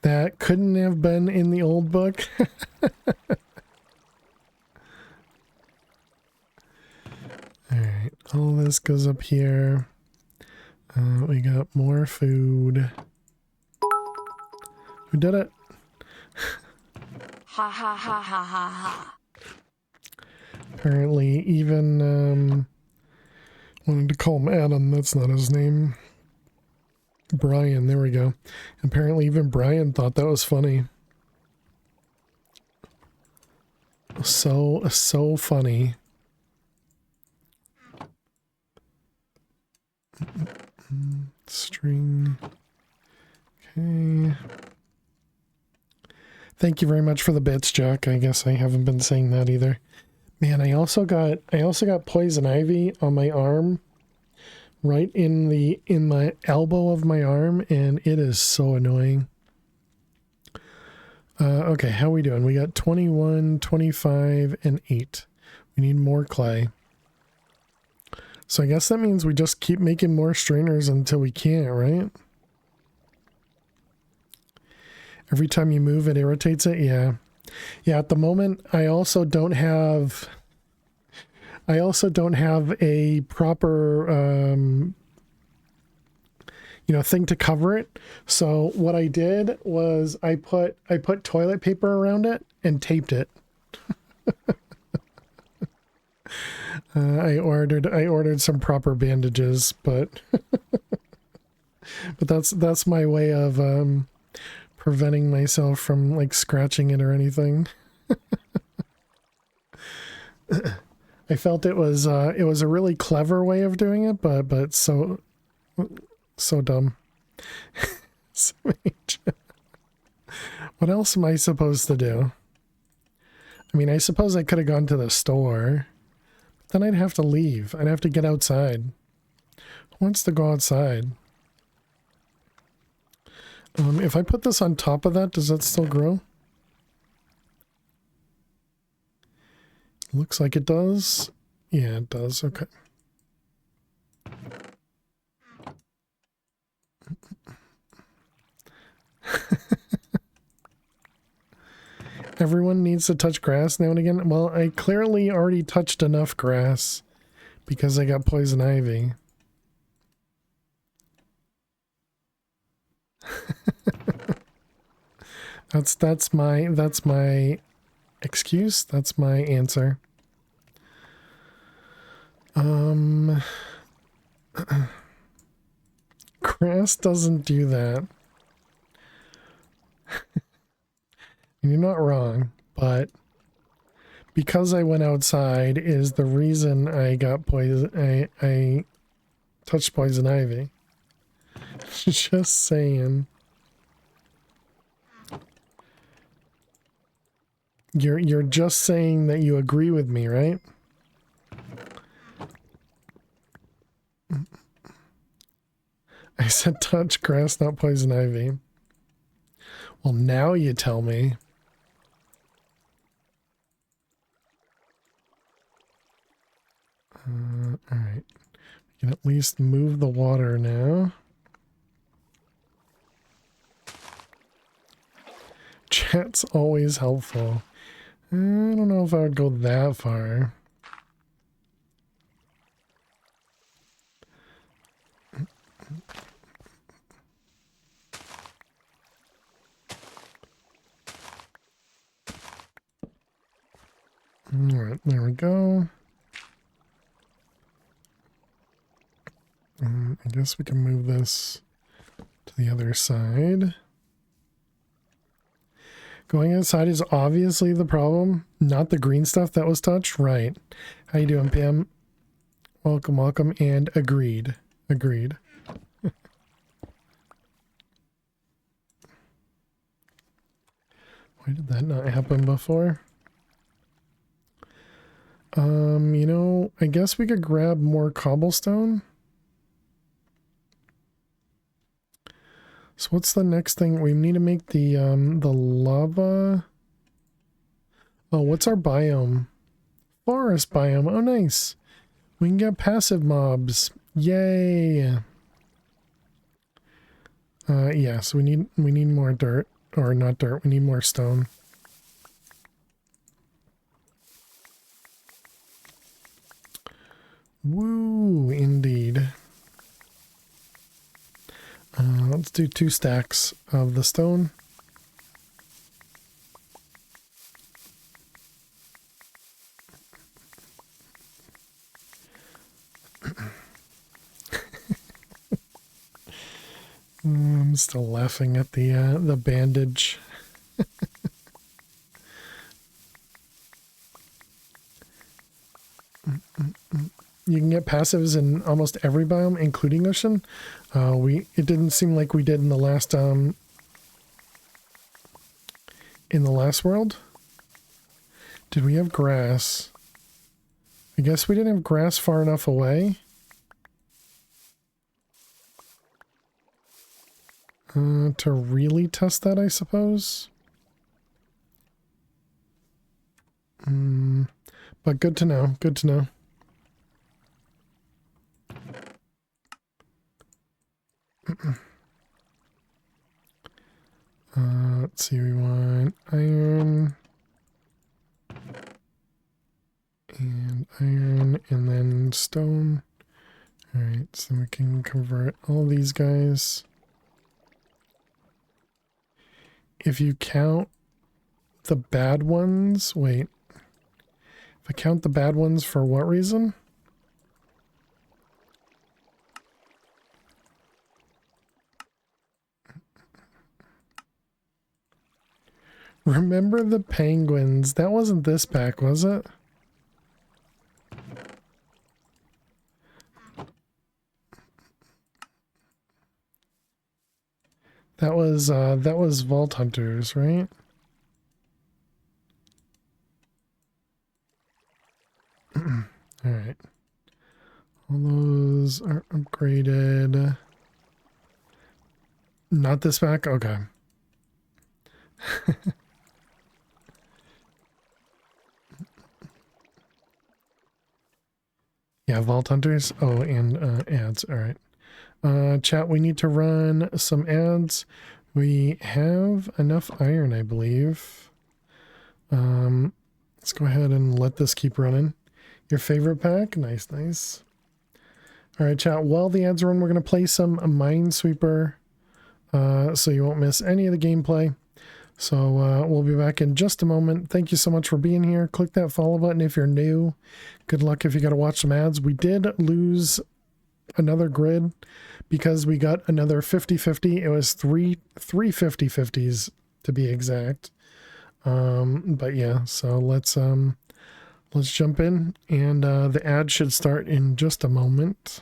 Speaker 1: That couldn't have been in the old book. Alright, all this goes up here. We got more food. Who did it?
Speaker 3: Ha ha ha ha ha ha.
Speaker 1: Apparently even Wanted to call him Adam. That's not his name. Brian. There we go. Apparently even Brian thought that was funny. So funny. String. Okay. Thank you very much for the bits, Jack. I guess I haven't been saying that either. Man, I also got poison ivy on my arm, right in my elbow of my arm, and it is so annoying. Okay, how are we doing? We got 21, 25, and 8. We need more clay. So I guess that means we just keep making more strainers until we can't, right? Every time you move, it irritates it. Yeah. Yeah, at the moment, I also don't have a proper, thing to cover it. So what I did was I put toilet paper around it and taped it. I ordered some proper bandages, but that's my way of preventing myself from like scratching it or anything. I felt it was a really clever way of doing it, but so dumb. What else am I supposed to do? I mean, I suppose I could have gone to the store. Then I'd have to leave. I'd have to get outside. Who wants to go outside? If I put this on top of that, does that still grow? Looks like it does. Yeah, it does. Okay. Everyone needs to touch grass now and again. Well, I clearly already touched enough grass because I got poison ivy. That's my excuse. That's my answer. Grass doesn't do that. You're not wrong, but because I went outside is the reason I got poison. I touched poison ivy. Just saying. You're just saying that you agree with me, right? I said touch grass, not poison ivy. Well, now you tell me. Alright. We can at least move the water now. Chat's always helpful. I don't know if I would go that far. Alright, there we go. I guess we can move this to the other side. Going outside is obviously the problem, not the green stuff that was touched. Right. How you doing, Pam? Welcome, welcome, and agreed. Agreed. Why did that not happen before? I guess we could grab more cobblestone. So what's the next thing? We need to make the lava. Oh, what's our biome? Forest biome. Oh, nice. We can get passive mobs. Yay. Yeah, so we need more dirt. Or not dirt, we need more stone. Woo, indeed. Let's do 2 stacks of the stone. I'm still laughing at the bandage. You can get passives in almost every biome, including ocean. It didn't seem like we did in the last world. Did we have grass? I guess we didn't have grass far enough away. To really test that, I suppose. But good to know. Good to know. Let's see, we want iron. And iron, and then stone. Alright, so we can convert all these guys. If you count the bad ones, wait. If I count the bad ones for what reason? Remember the penguins? That wasn't this pack, was it? That was Vault Hunters, right? Alright. All those are upgraded. Not this pack? Okay. Yeah, Vault Hunters. Oh, and ads. Alright. Chat, we need to run some ads. We have enough iron, I believe. Let's go ahead and let this keep running. Your favorite pack? Nice, nice. Alright, chat, while the ads run, we're going to play some Minesweeper, so you won't miss any of the gameplay. So we'll be back in just a moment. Thank you so much for being here. Click that follow button if you're new. Good luck if you got to watch some ads. We did lose another grid because we got another 50-50. It was three 50-50s to be exact. But yeah, so let's jump in, and the ad should start in just a moment.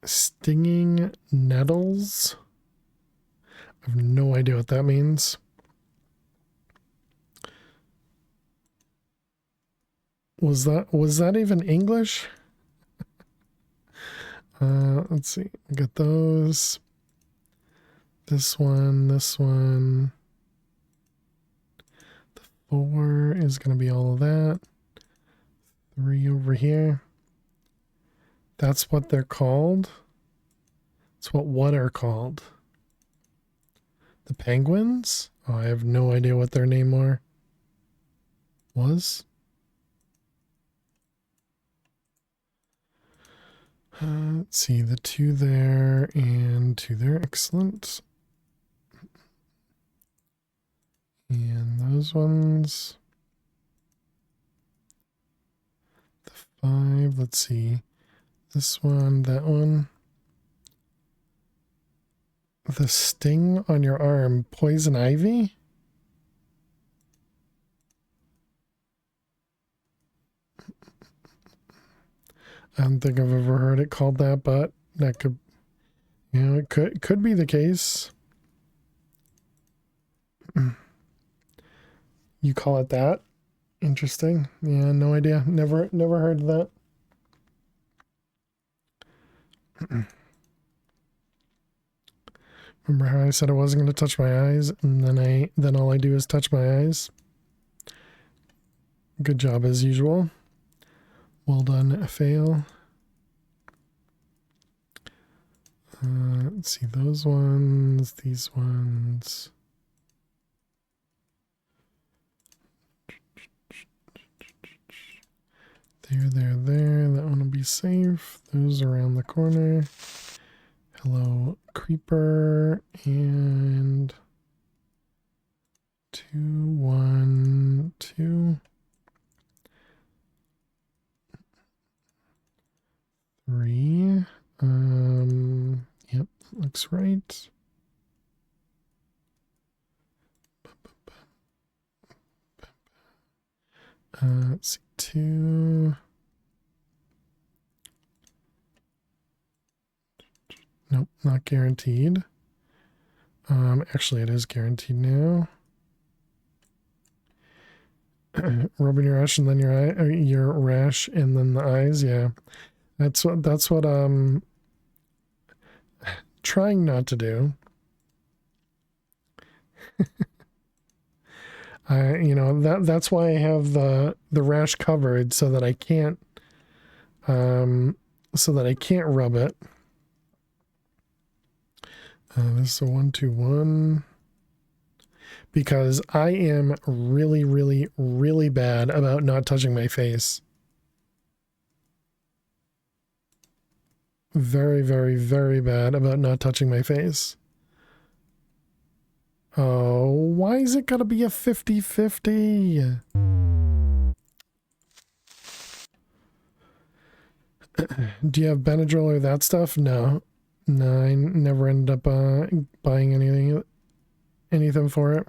Speaker 1: Stinging nettles. I have no idea what that means. Was that even English? Let's see. We got those. This one. The 4 is going to be all of that. 3 over here. That's what they're called. It's what are called. The penguins? Oh, I have no idea what their name was. Let's see, the 2 there and 2 there. Excellent. And those ones. The 5, let's see. This one, that one. The sting on your arm, poison ivy? I don't think I've ever heard it called that, but that could, it could be the case. You call it that? Interesting. Yeah, no idea. Never heard of that. Remember how I said I wasn't going to touch my eyes, and then all I do is touch my eyes? Good job as usual. Well done, fail. Let's see, those ones, these ones. There. That one will be safe. Those around the corner. Hello, creeper. And 2, 1, 2. 3. Yep, looks right. Let's see, 2. Nope, not guaranteed. Actually, it is guaranteed now. Rubbing your rash and then your rash and then the eyes. Yeah, that's what trying not to do. That's why I have the rash covered so that I can't rub it. This is a 1-2-1 because I am really, really, really bad about not touching my face. Very, very, very bad about not touching my face. Oh, why is it gotta be a 50-50? Do you have Benadryl or that stuff? No. No, I never ended up buying anything for it.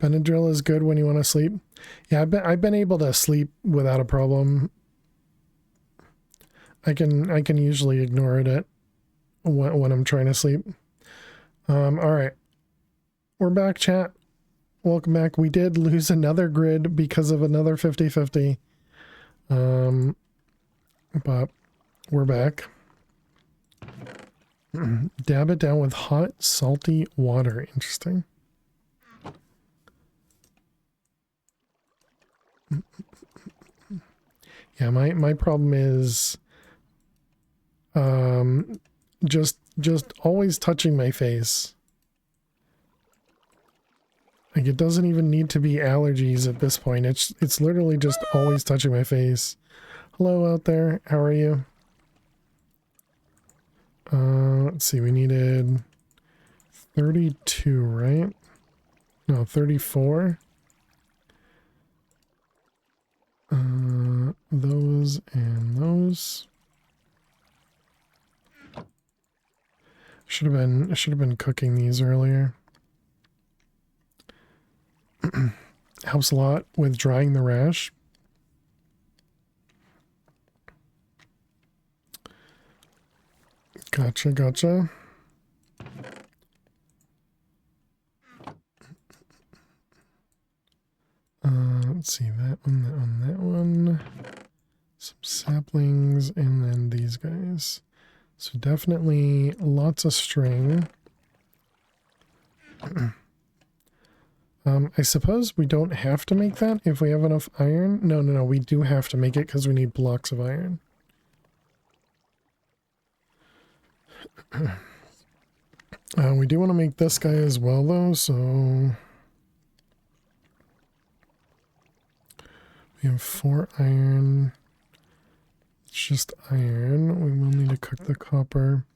Speaker 1: Benadryl is good when you want to sleep. Yeah, I've been able to sleep without a problem. I can usually ignore it when I'm trying to sleep. All right. We're back, chat. Welcome back. We did lose another grid because of another 50-50. But we're back. Dab it down with hot, salty water. Interesting. Yeah, my problem is just always touching my face. Like, it doesn't even need to be allergies at this point. It's literally just always touching my face. Hello out there. How are you? Let's see. We needed 32, right? No, 34. Those and those. Should have been cooking these earlier. Helps a lot with drying the rash. Gotcha. Let's see, that one. Some saplings, and then these guys. So definitely lots of string. I suppose we don't have to make that if we have enough iron. No, we do have to make it because we need blocks of iron. We do want to make this guy as well, though, so... We have 4 iron. It's just iron. We will need to cook the copper.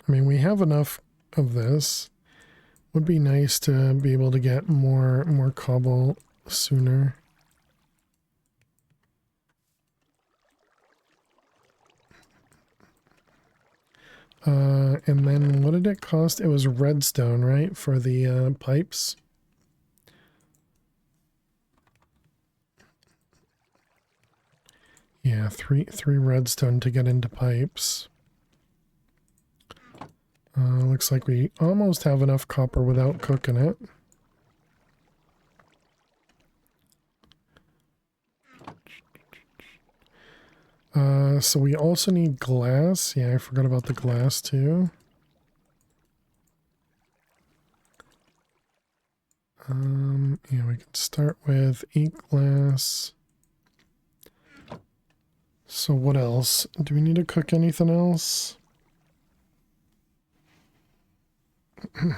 Speaker 1: I mean, we have enough of this. Would be nice to be able to get more cobble sooner. And then what did it cost? It was redstone, right? For the pipes. Yeah, three redstone to get into pipes. Looks like we almost have enough copper without cooking it. So we also need glass. Yeah, I forgot about the glass too. Yeah, we can start with 8 glass. So what else? Do we need to cook anything else? I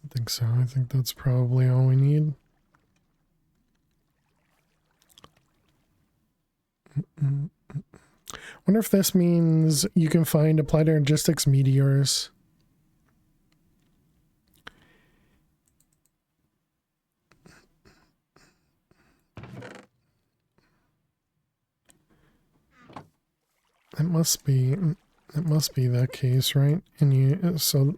Speaker 1: think so. I think that's probably all we need. Wonder if this means you can find applied energistics meteors. It must be that case, right? And you, so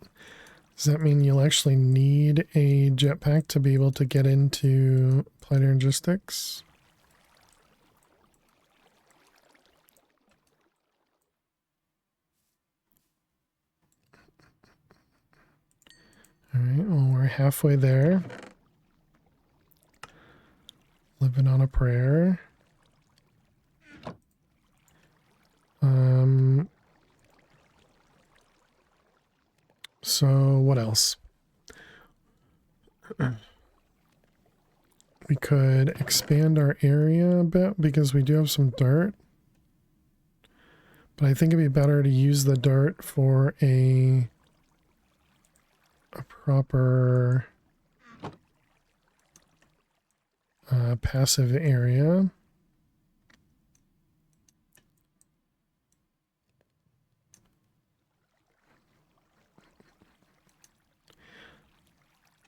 Speaker 1: does that mean you'll actually need a jetpack to be able to get into Applied Energistics? Alright, well, we're halfway there. Living on a prayer. So what else? We could expand our area a bit because we do have some dirt. But I think it'd be better to use the dirt for a proper passive area.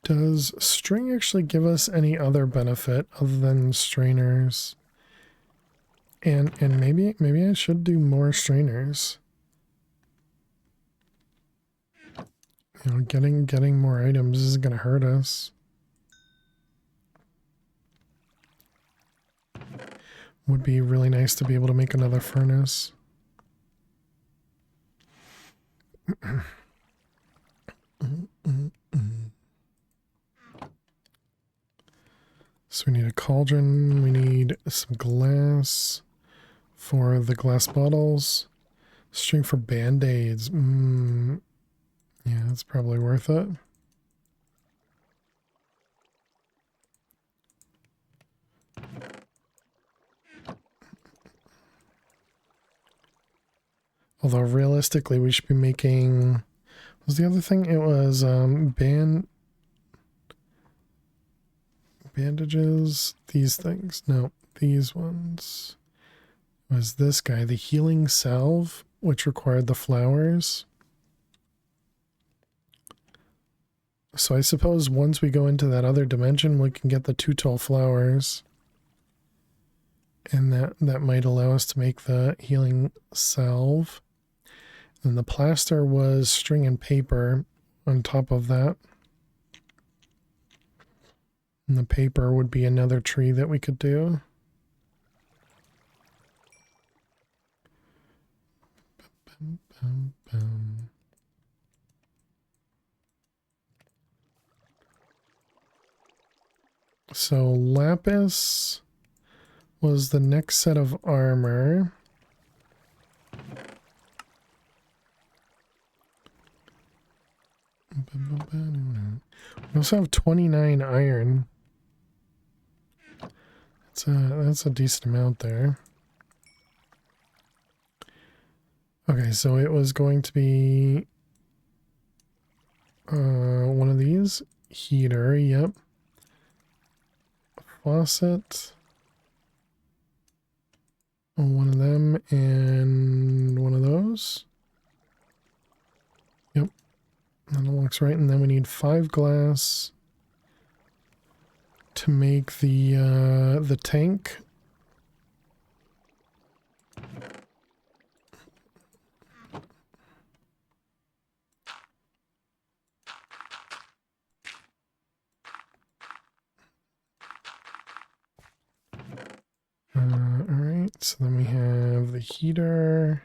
Speaker 1: Does string actually give us any other benefit other than strainers? And maybe I should do more strainers. You know, getting more items is gonna hurt us. Would be really nice to be able to make another furnace. So we need a cauldron, we need some glass for the glass bottles, string for band-aids. Yeah, that's probably worth it. Although realistically we should be making, what was the other thing? It was bandages, these things. No, these ones. It was this guy, the healing salve, which required the flowers. So I suppose once we go into that other dimension, we can get the 2 tall flowers. And that might allow us to make the healing salve. And the plaster was string and paper on top of that. And the paper would be another tree that we could do. So lapis was the next set of armor. We also have 29 iron. That's a decent amount there. Okay, so it was going to be one of these. Heater, yep. Faucet. One of them and one of those. Yep. That looks right. And then we need 5 glass to make the tank. Alright, so then we have the heater,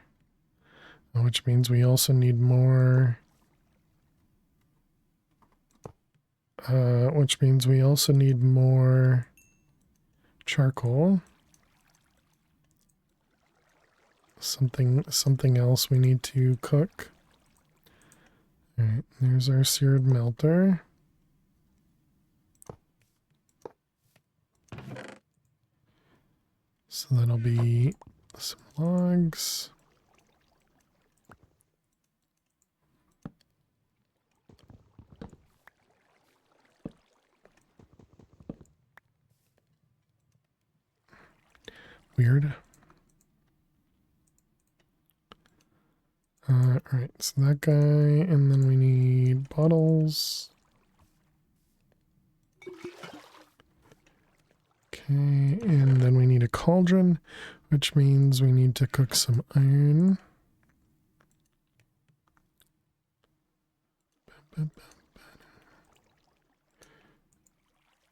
Speaker 1: which means we also need more. Which means we also need more charcoal. Something else we need to cook. Alright, there's our seared melter. So that'll be some logs. Weird. Alright, so that guy, and then we need bottles. Okay, and then we need a cauldron, which means we need to cook some iron.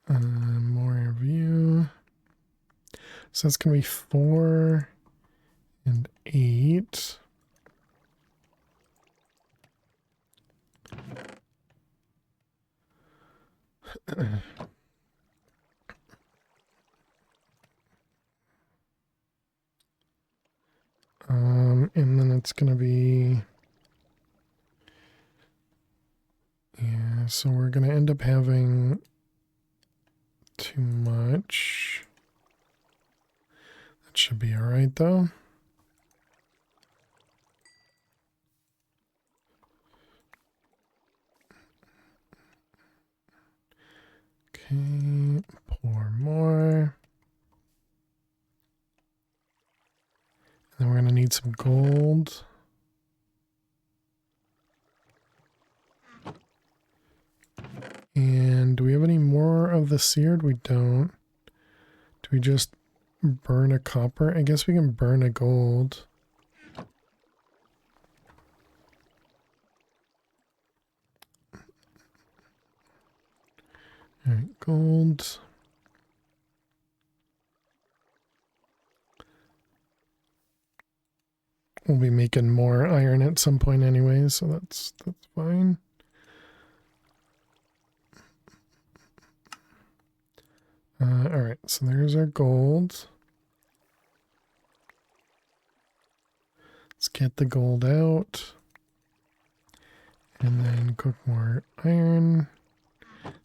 Speaker 1: More of you. So that's going to be 4 and 8. And then it's going to be, yeah, so we're going to end up having too much. That should be all right though. Okay, pour more. And then we're going to need some gold. And do we have any more of the seared? We don't. Do we just burn a copper? I guess we can burn a gold. All right, gold. We'll be making more iron at some point anyway, so that's fine. All right, so there's our gold. Let's get the gold out. And then cook more iron.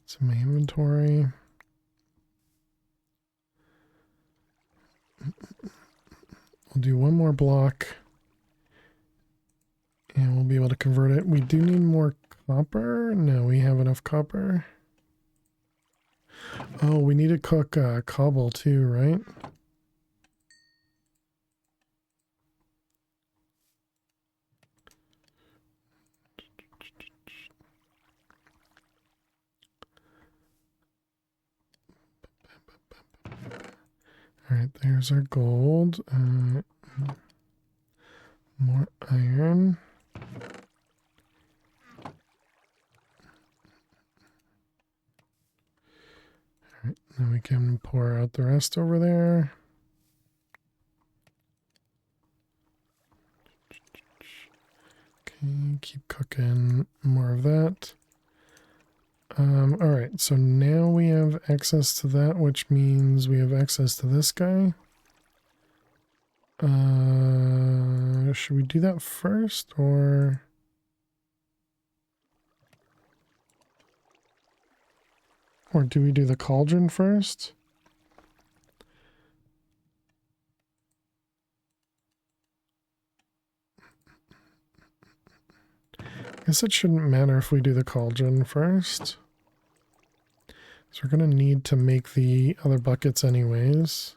Speaker 1: It's in my inventory. We'll do one more block. And we'll be able to convert it. We do need more copper. No, we have enough copper. Oh, we need to cook cobble too, right? All right, there's our gold. More iron. All right, then we can pour out the rest over there. Okay, keep cooking more of that. All right, so now we have access to that, which means we have access to this guy. Should we do that first, or do we do the cauldron first? I guess it shouldn't matter if we do the cauldron first. So we're going to need to make the other buckets anyways.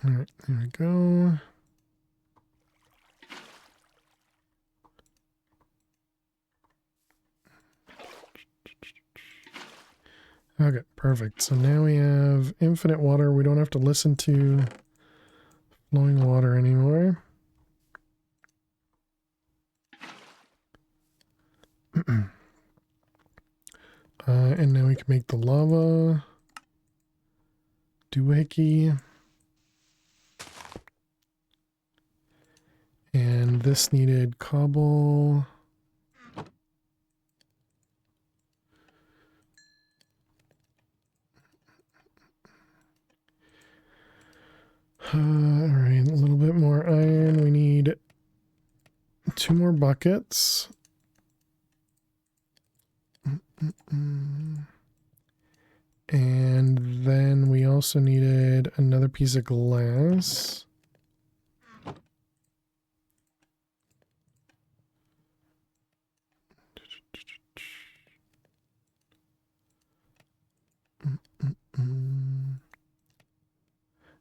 Speaker 1: All right, there we go. Okay, perfect. So now we have infinite water. We don't have to listen to flowing water anymore. And now we can make the lava doohickey. And this needed cobble. Alright, a little bit more iron. We need 2 more buckets. And then we also needed another piece of glass.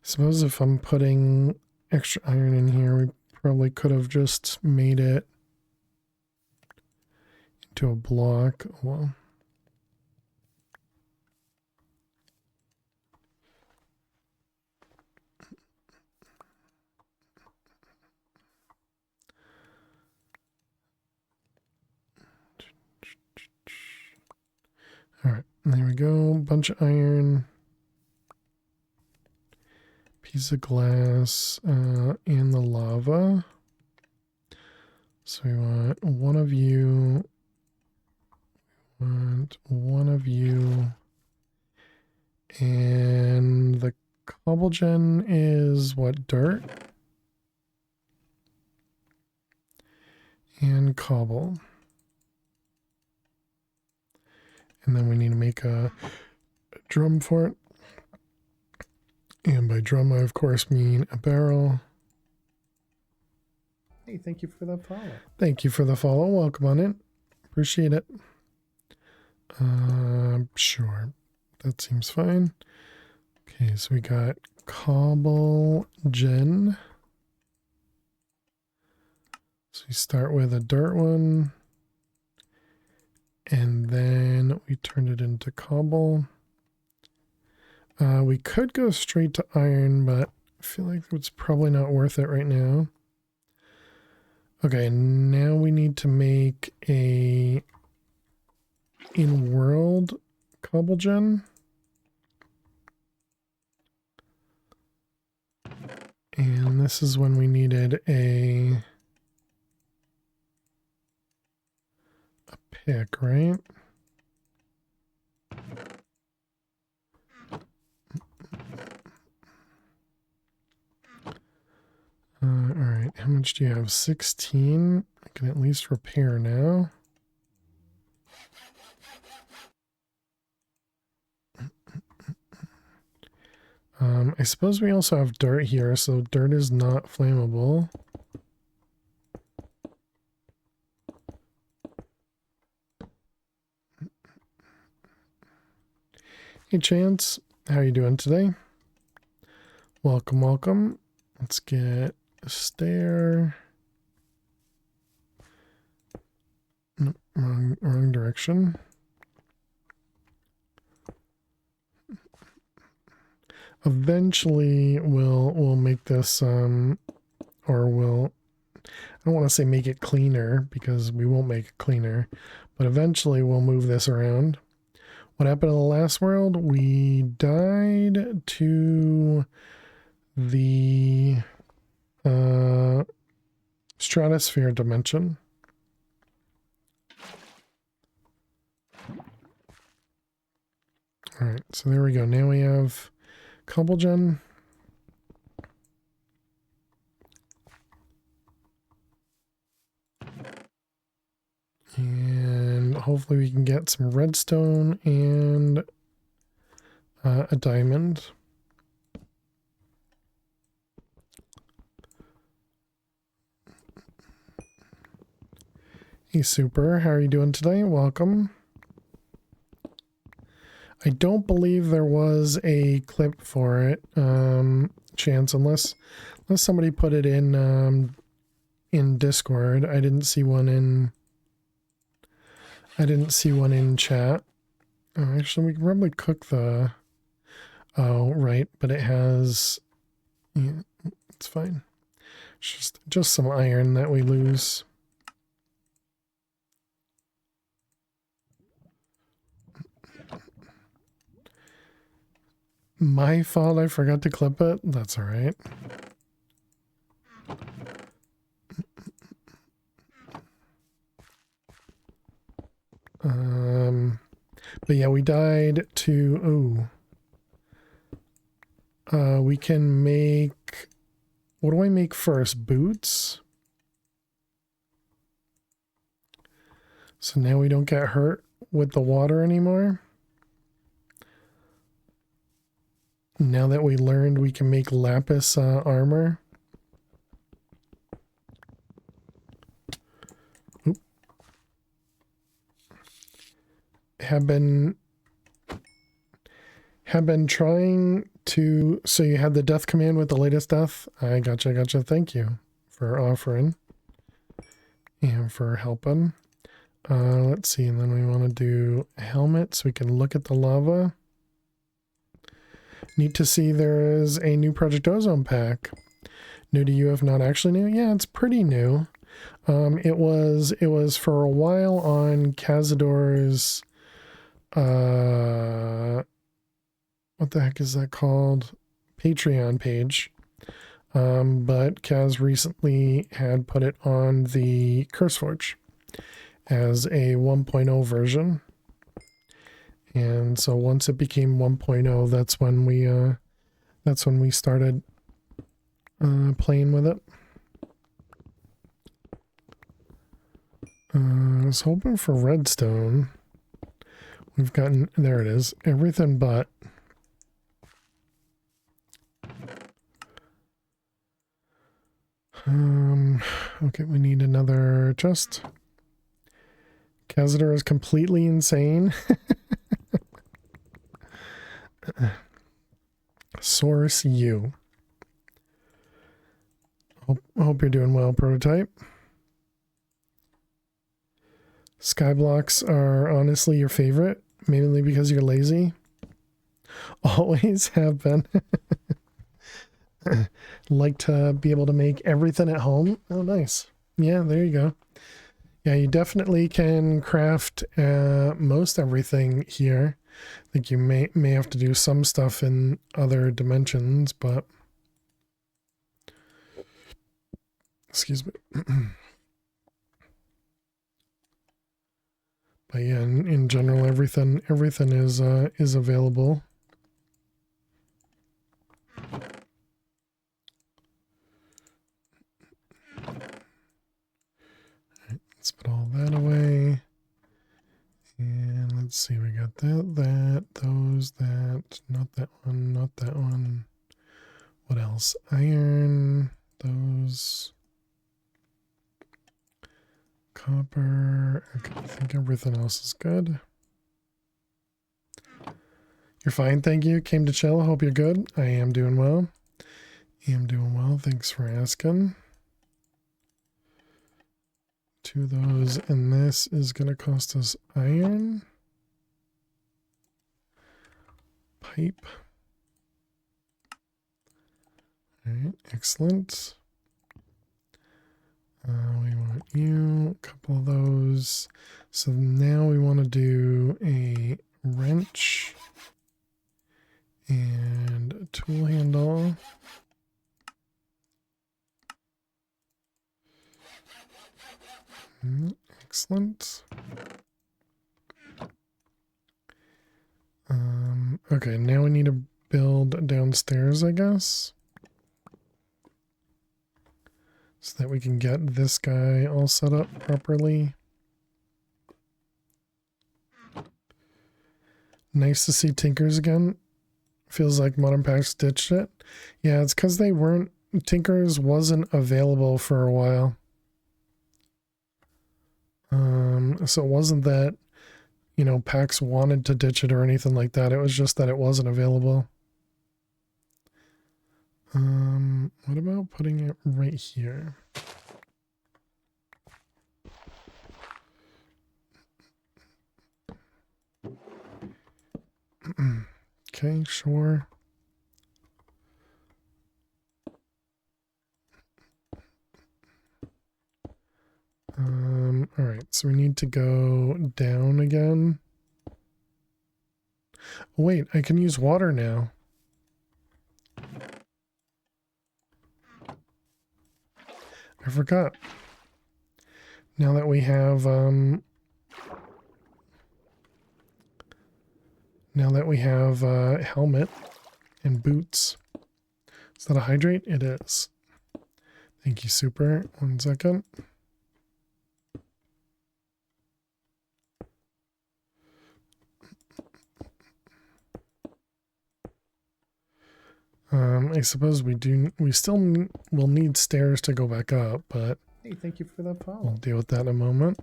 Speaker 1: Suppose if I'm putting extra iron in here, we probably could have just made it to a block. Well, all right, there we go. Bunch of iron, piece of glass, and the lava. So we want one of you. Want one of you. And the cobble gen is what? Dirt? And cobble. And then we need to make a drum for it. And by drum, I of course mean a barrel. Hey, thank you for the follow. Thank you for the follow. Welcome on in. Appreciate it. Sure. That seems fine. Okay, so we got cobble gen. So we start with a dirt one. And then we turn it into cobble. We could go straight to iron, but I feel like it's probably not worth it right now. Okay, now we need to make a in-world cobble gen. And this is when we needed a pick, right? Alright, how much do you have? 16? I can at least repair now. I suppose we also have dirt here, so dirt is not flammable. Hey Chance, how are you doing today? Welcome, welcome. Let's get a stair. Nope, wrong direction. Eventually we'll make this or we'll, I don't want to say make it cleaner because we won't make it cleaner, but eventually we'll move this around. What happened in the last world? We died to the stratosphere dimension. All right, so there we go. Now we have cobble gen. And hopefully we can get some redstone and a diamond. Hey Super, how are you doing today? Welcome. I don't believe there was a clip for it, Chance, unless somebody put it in Discord. I didn't see one in chat. Oh, actually, we can probably cook the. Oh, right, but it has. Yeah, it's fine. It's just some iron that we lose. My fault, I forgot to clip it. That's all right. But yeah, we died to, we can make, what do I make first? Boots? So now we don't get hurt with the water anymore. Now that we learned we can make lapis armor. Oop. Have been trying to, so you had the death command with the latest death? I gotcha. Thank you for offering and for helping. Let's see, and then we want to do a helmet so we can look at the lava. Neat to see there is a new Project Ozone pack. New to you if not actually new. Yeah, it's pretty new. It was for a while on Cazador's what the heck is that called? Patreon page. But Kaz recently had put it on the CurseForge as a 1.0 version. And so once it became 1.0, that's when we started playing with it. I was hoping for redstone. We've gotten, there it is, everything but. Okay, we need another chest. Cazador is completely insane. Source you. Hope you're doing well, prototype. Skyblocks are honestly your favorite, mainly because you're lazy. Always have been. Like to be able to make everything at home. Oh, nice. Yeah, there you go. Yeah, you definitely can craft most everything here. I think you may have to do some stuff in other dimensions, but excuse me. But yeah, in general, everything is available. Let's put all that away. And let's see, we got that, those, that, not that one, not that one. What else? Iron, those. Copper. Okay, I think everything else is good. You're fine, thank you. Came to chill. Hope you're good. I am doing well. Thanks for asking. 2 of those, and this is going to cost us iron. Pipe. Alright, excellent. We want you, a couple of those. So now we want to do a wrench and a tool handle. Excellent. Okay, now we need to build downstairs, I guess. So that we can get this guy all set up properly. Nice to see Tinkers again. Feels like Modern Packs ditched it. Yeah, it's because they weren't... Tinkers wasn't available for a while. So it wasn't that, you know, PAX wanted to ditch it or anything like that. It was just that it wasn't available. What about putting it right here? Okay, sure. All right, so we need to go down again. Oh, wait, I can use water now. I forgot. Now that we have helmet and boots. Is that a hydrate? It is. Thank you, Super. 1 second. I suppose we still will need stairs to go back up, but hey, thank you for that follow. We'll deal with that in a moment.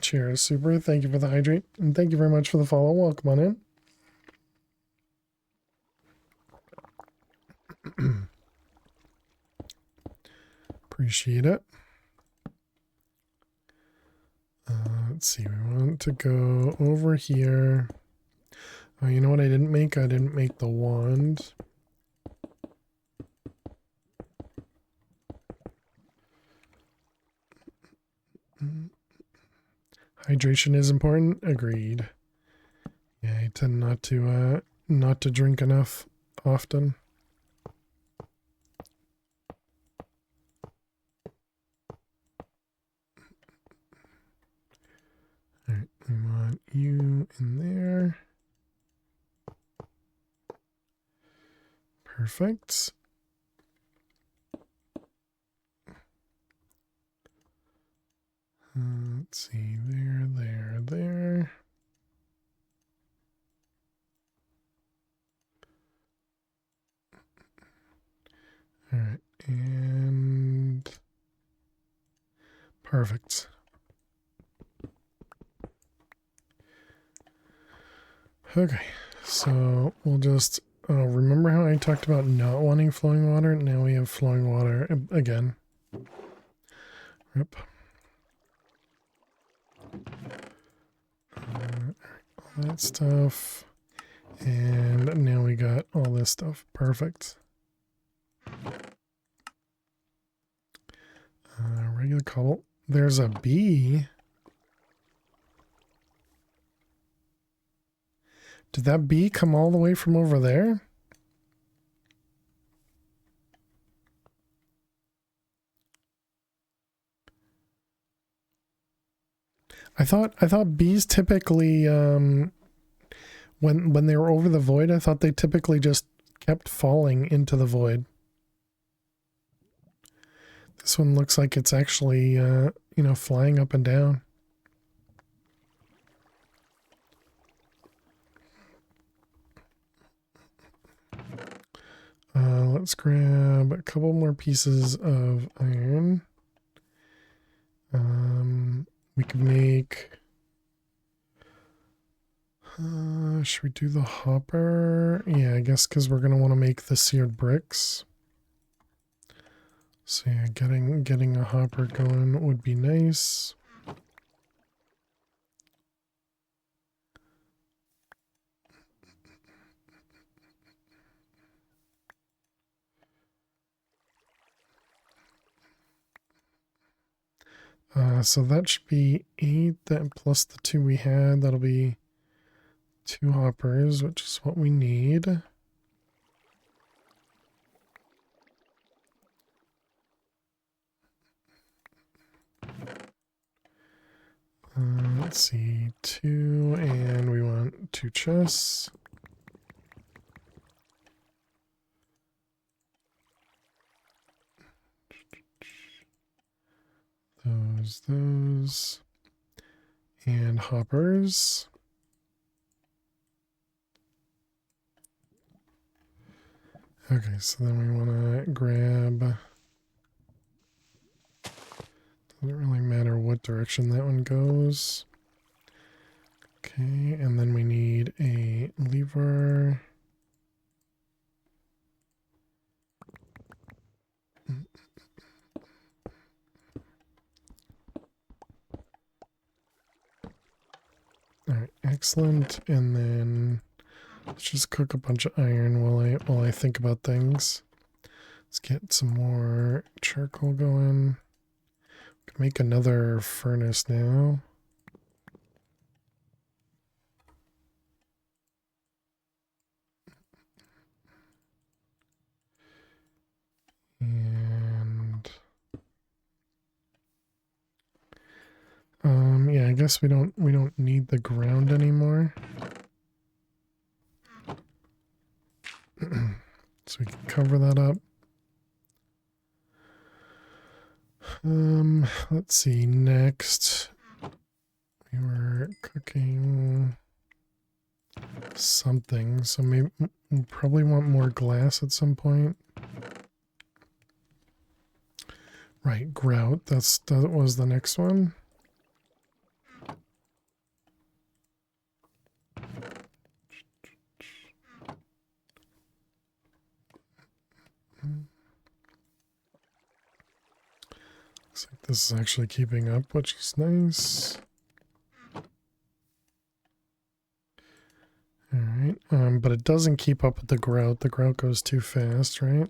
Speaker 1: Cheers, Super. Thank you for the hydrate, and thank you very much for the follow. Welcome on in. Appreciate it. let's see. We want to go over here. Oh, you know what I didn't make? I didn't make the wand. Hydration is important. Agreed. Yeah, I tend not to drink enough often. All right, we want you in there. Perfect. Let's see, there. All right, and perfect. Okay, so we'll just remember how I talked about not wanting flowing water? Now we have flowing water again. Rip. All that stuff. And now we got all this stuff. Perfect. Regular cobble. There's a bee. Did that bee come all the way from over there? I thought bees typically when they were over the void, I thought they typically just kept falling into the void. This one looks like it's actually you know, flying up and down. Let's grab a couple more pieces of iron. We could make... should we do the hopper? Yeah, I guess because we're going to want to make the seared bricks. So yeah, getting a hopper going would be nice. So that should be 8, that plus the 2 we had, that'll be 2 hoppers, which is what we need. Let's see, 2, and we want 2 chests. Those, and hoppers. Okay, so then we want to grab... Doesn't really matter what direction that one goes. Okay, and then we need a lever. Alright, excellent. And then let's just cook a bunch of iron while I think about things. Let's get some more charcoal going. We can make another furnace now. And yeah, I guess we don't need the ground anymore. So we can cover that up. Let's see, next we were cooking something, so maybe we'll probably want more glass at some point. Right, grout, that was the next one. Looks like this is actually keeping up, which is nice. but it doesn't keep up with the grout. The grout goes too fast, right?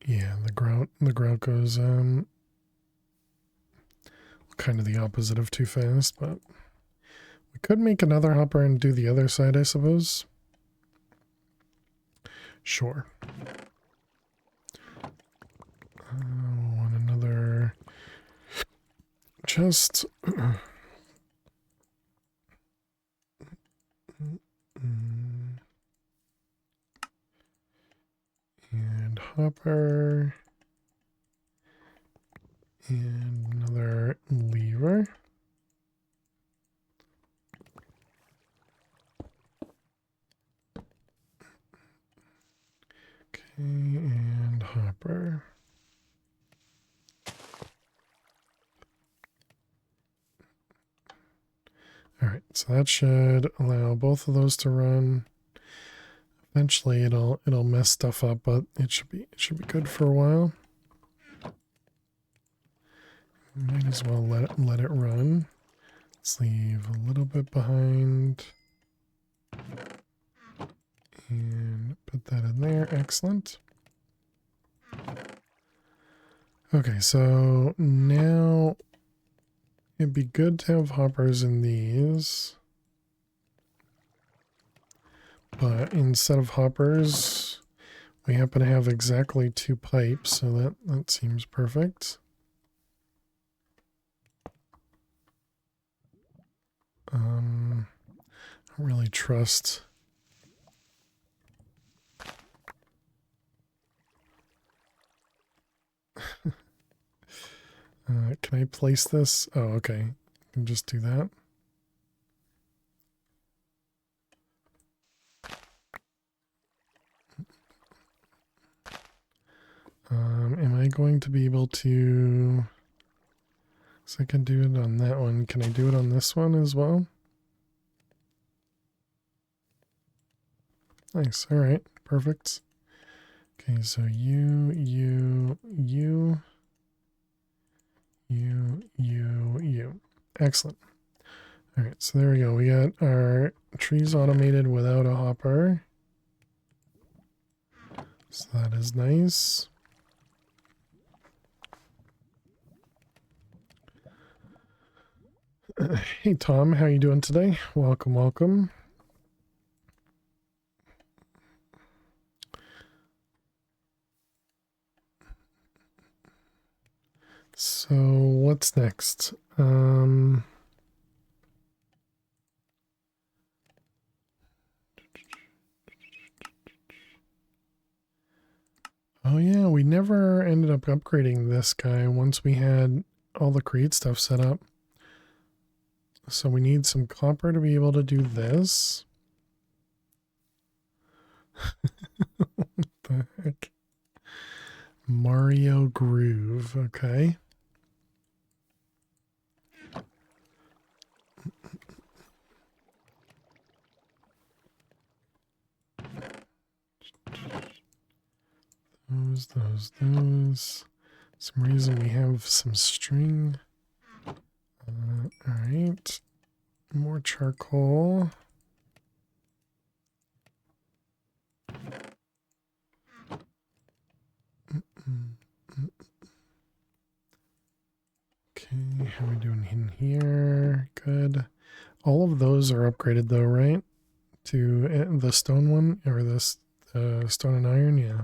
Speaker 1: Yeah, the grout goes kind of the opposite of too fast, but we could make another hopper and do the other side, I suppose. Sure. Want another chest. And hopper. And another lever. Okay, and hopper. Alright, so that should allow both of those to run. Eventually it'll mess stuff up, but it should be good for a while. Might as well let it run. Let's leave a little bit behind. And put that in there. Excellent. Okay, so now it'd be good to have hoppers in these. But instead of hoppers, we happen to have exactly 2 pipes, so that seems perfect. I don't really trust. Can I place this? Oh, okay. I can just do that. Am I going to be able to... So I can do it on that one. Can I do it on this one as well? Nice. All right. Perfect. Okay, so you. Excellent. All right, so there we go. We got our trees automated without a hopper. So that is nice. Hey Tom, how you doing today? Welcome, welcome. So what's next? Oh yeah, we never ended up upgrading this guy once we had all the create stuff set up. So we need some copper to be able to do this. What the heck? Mario Groove, okay. Those. Some reason we have some string. Alright. More charcoal. Okay, how are we doing in here? Good. All of those are upgraded though, right? To the stone one, or this stone and iron, yeah.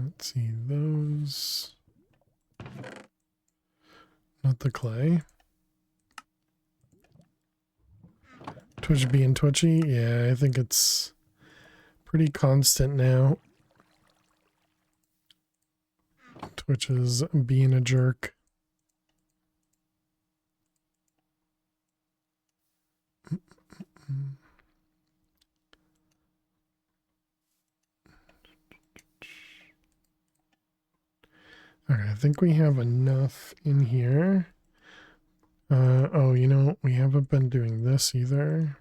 Speaker 1: Let's see, those. Not the clay. Twitch being twitchy, yeah, I think it's pretty constant now. Twitch is being a jerk. Okay, I think we have enough in here. Oh, you know, we haven't been doing this either.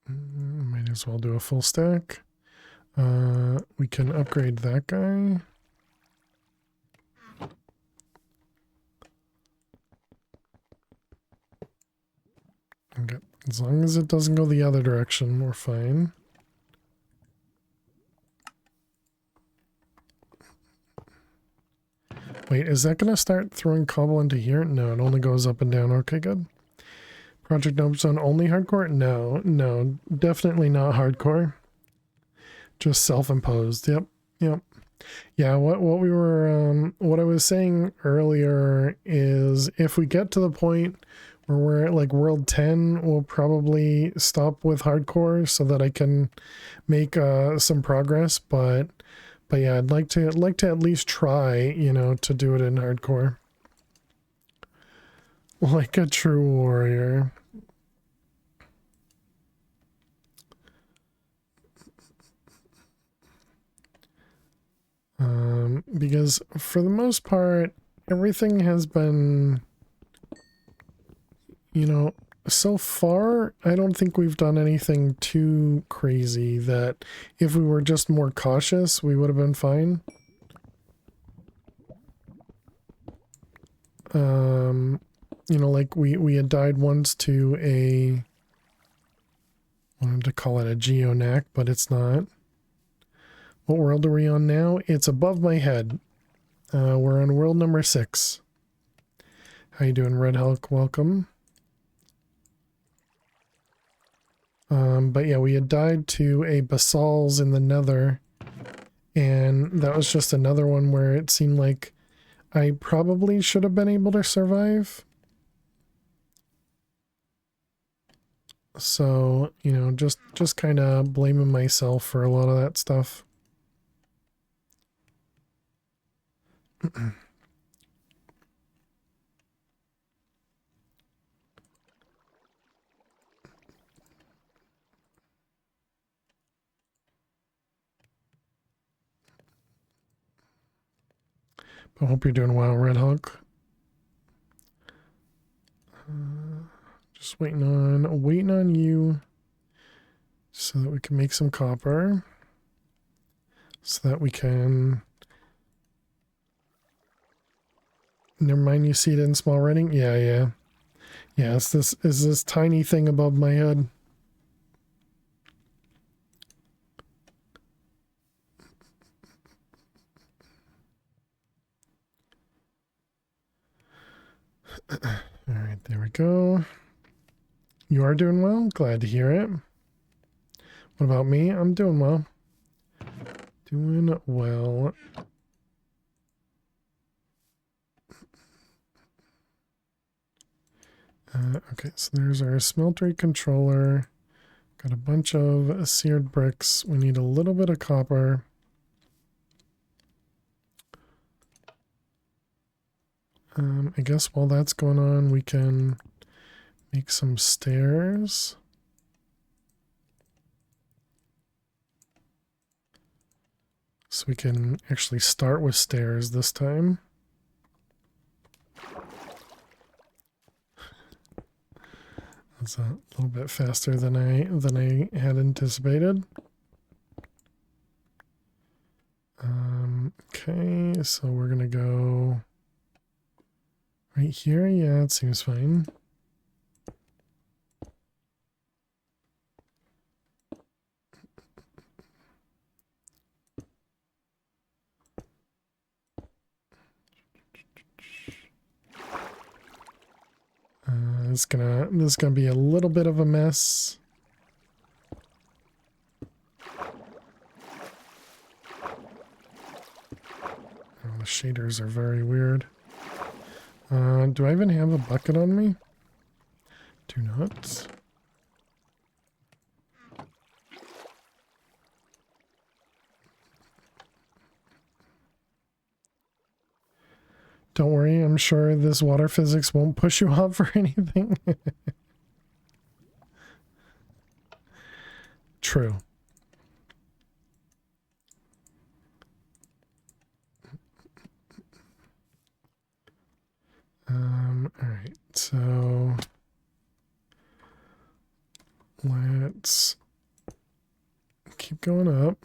Speaker 1: Might as well do a full stack. We can upgrade that guy. Okay, as long as it doesn't go the other direction, we're fine. Wait, is that going to start throwing cobble into here? No, it only goes up and down. Okay, good. Project Nope Zone only hardcore? No, no, definitely not hardcore. Just self-imposed. Yep, yep. Yeah, what I was saying earlier is if we get to the point where we're at like world 10, we'll probably stop with hardcore so that I can make some progress, but yeah, I'd like to at least try, you know, to do it in hardcore. Like a true warrior. Because for the most part, everything has been, you know, so far, I don't think we've done anything too crazy that if we were just more cautious, we would have been fine. You know, like we had died once to a, I wanted to call it a geonac, but it's not. What world are we on now? It's above my head. We're on world number 6. How you doing, Red Hulk? Welcome. But yeah, we had died to a Basal's in the Nether, and that was just another one where it seemed like I probably should have been able to survive. So, you know, just kind of blaming myself for a lot of that stuff. I hope you're doing well, Red Hulk. Just waiting on you so that we can make some copper. So that we can... Never mind, you see it in small writing? Yeah, yeah. Yeah, it's this tiny thing above my head. Alright, there we go. You are doing well? Glad to hear it. What about me? I'm doing well. Doing well. Okay, so there's our smeltery controller. Got a bunch of seared bricks. We need a little bit of copper. I guess while that's going on, we can make some stairs. So we can actually start with stairs this time. That's a little bit faster than I had anticipated. Okay, so we're gonna go right here. Yeah, it seems fine. This is gonna be a little bit of a mess. Oh, the shaders are very weird. Do I even have a bucket on me? Do not. Don't worry, I'm sure this water physics won't push you off or anything. True. So let's keep going up.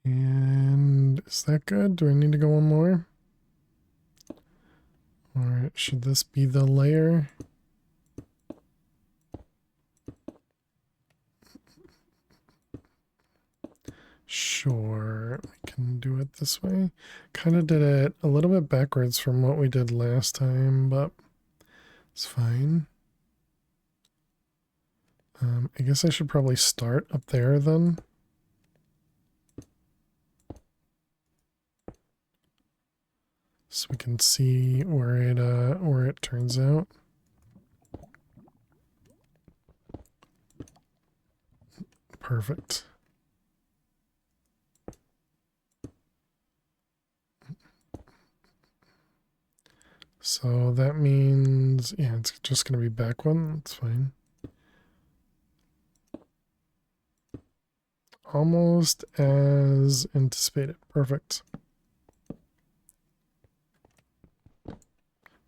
Speaker 1: And is that good? Do I need to go one more? Or should this be the layer? Sure, we can do it this way. Kind of did it a little bit backwards from what we did last time, but it's fine. I guess I should probably start up there then. So we can see where it turns out. Perfect. So that means, yeah, it's just going to be back one. That's fine. Almost as anticipated. Perfect.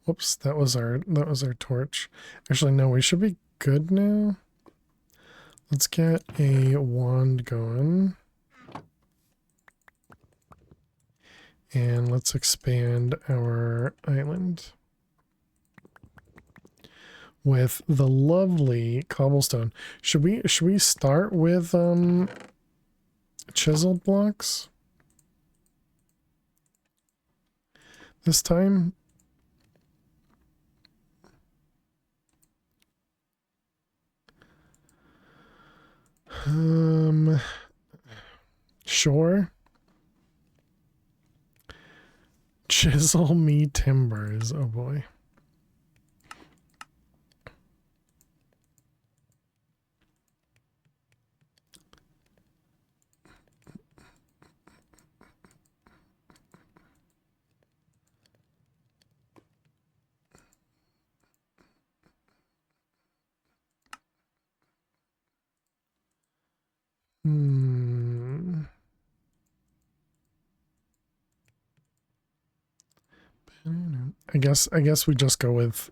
Speaker 1: Whoops, that was our torch. Actually, no, we should be good now. Let's get a wand going. And let's expand our island with the lovely cobblestone. Should we start with chiseled blocks this time? Sure. Chisel me timbers. Oh boy. I guess we just go with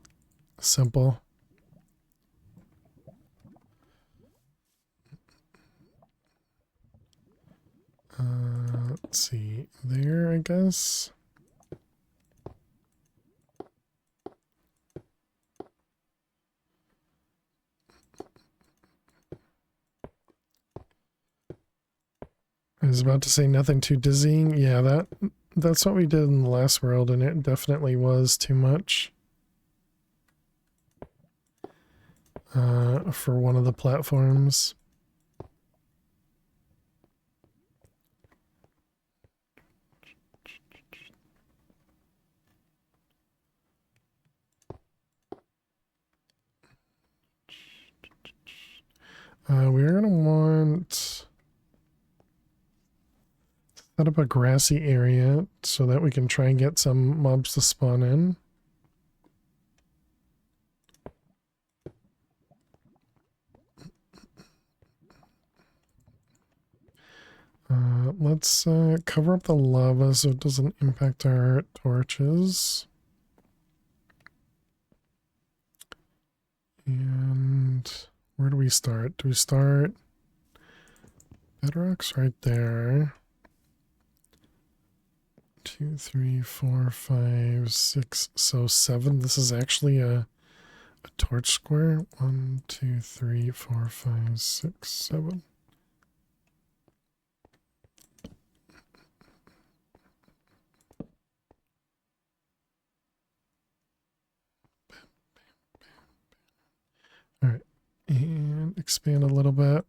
Speaker 1: simple. Let's see there, I guess. I was about to say nothing too dizzying. Yeah, that's what we did in the last world, and it definitely was too much. For one of the platforms. We're going to want to set up a grassy area so that we can try and get some mobs to spawn in. Let's cover up the lava so it doesn't impact our torches. And where do we start? Do we start? Bedrock's right there. 2, 3, 4, 5, 6, so 7. This is actually a torch square. 1, 2, 3, 4, 5, 6, 7. All right, and expand a little bit.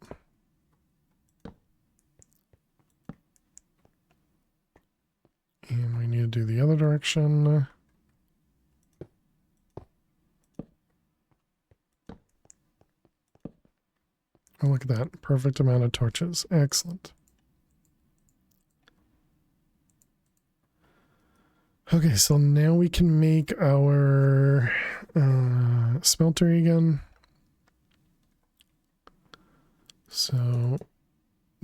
Speaker 1: And we need to do the other direction. Oh, look at that. Perfect amount of torches. Excellent. Okay, so now we can make our smelter again. So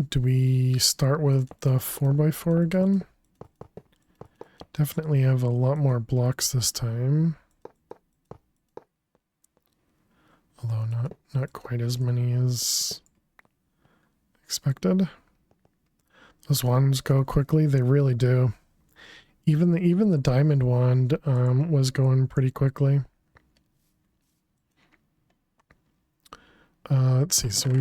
Speaker 1: do we start with the 4x4 again? Definitely have a lot more blocks this time. Although not quite as many as expected. Those wands go quickly, they really do. Even the diamond wand was going pretty quickly. Let's see, so we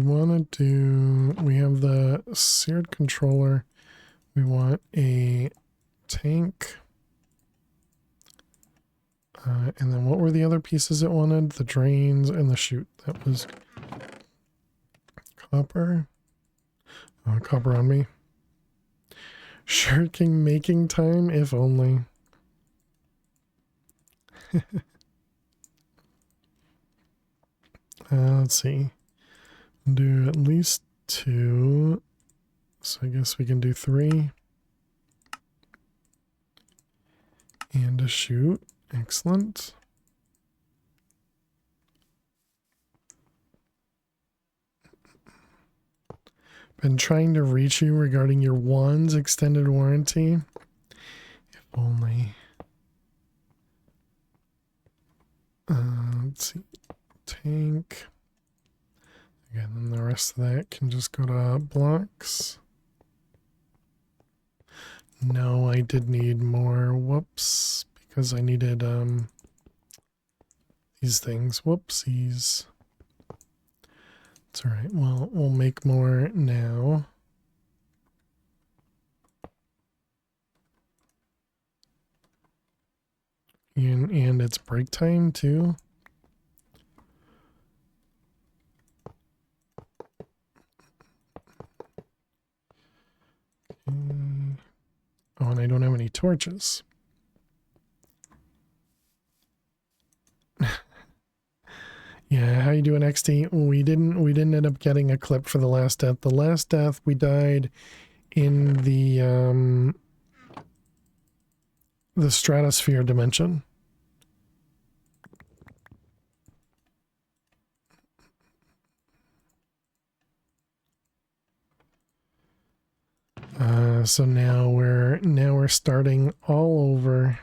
Speaker 1: have the seared controller. We want a tank. And then what were the other pieces it wanted? The drains and the chute. That was copper. Copper on me. Shirking making time, if only. Let's see. Do at least 2. So I guess we can do 3. And a chute. Excellent. Been trying to reach you regarding your wands extended warranty. If only. Let's see. Tank. Again, then the rest of that can just go to blocks. No, I did need more. Whoops. Because I needed these things. Whoopsies. It's alright. Well, we'll make more now. And it's break time too. Okay. Oh, and I don't have any torches. Yeah, how you doing, XD? We didn't end up getting a clip for the last death. The last death we died in the stratosphere dimension. So now we're starting all over.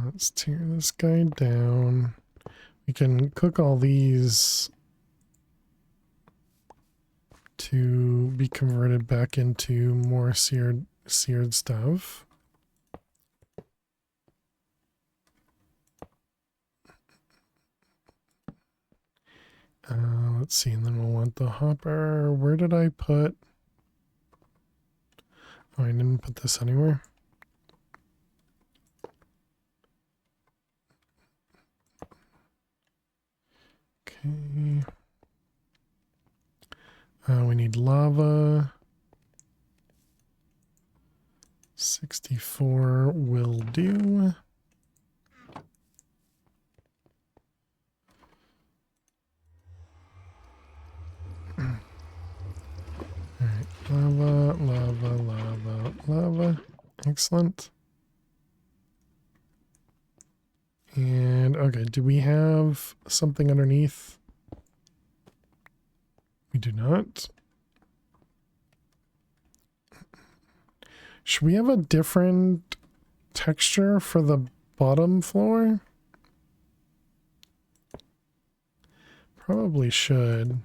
Speaker 1: Let's tear this guy down. We can cook all these to be converted back into more seared stuff. Let's see, and then we'll want the hopper. Where did I put? Oh, I didn't put this anywhere. Okay. We need lava. 64 will do. Alright, lava. Excellent. And, okay, do we have something underneath? We do not. Should we have a different texture for the bottom floor? Probably should.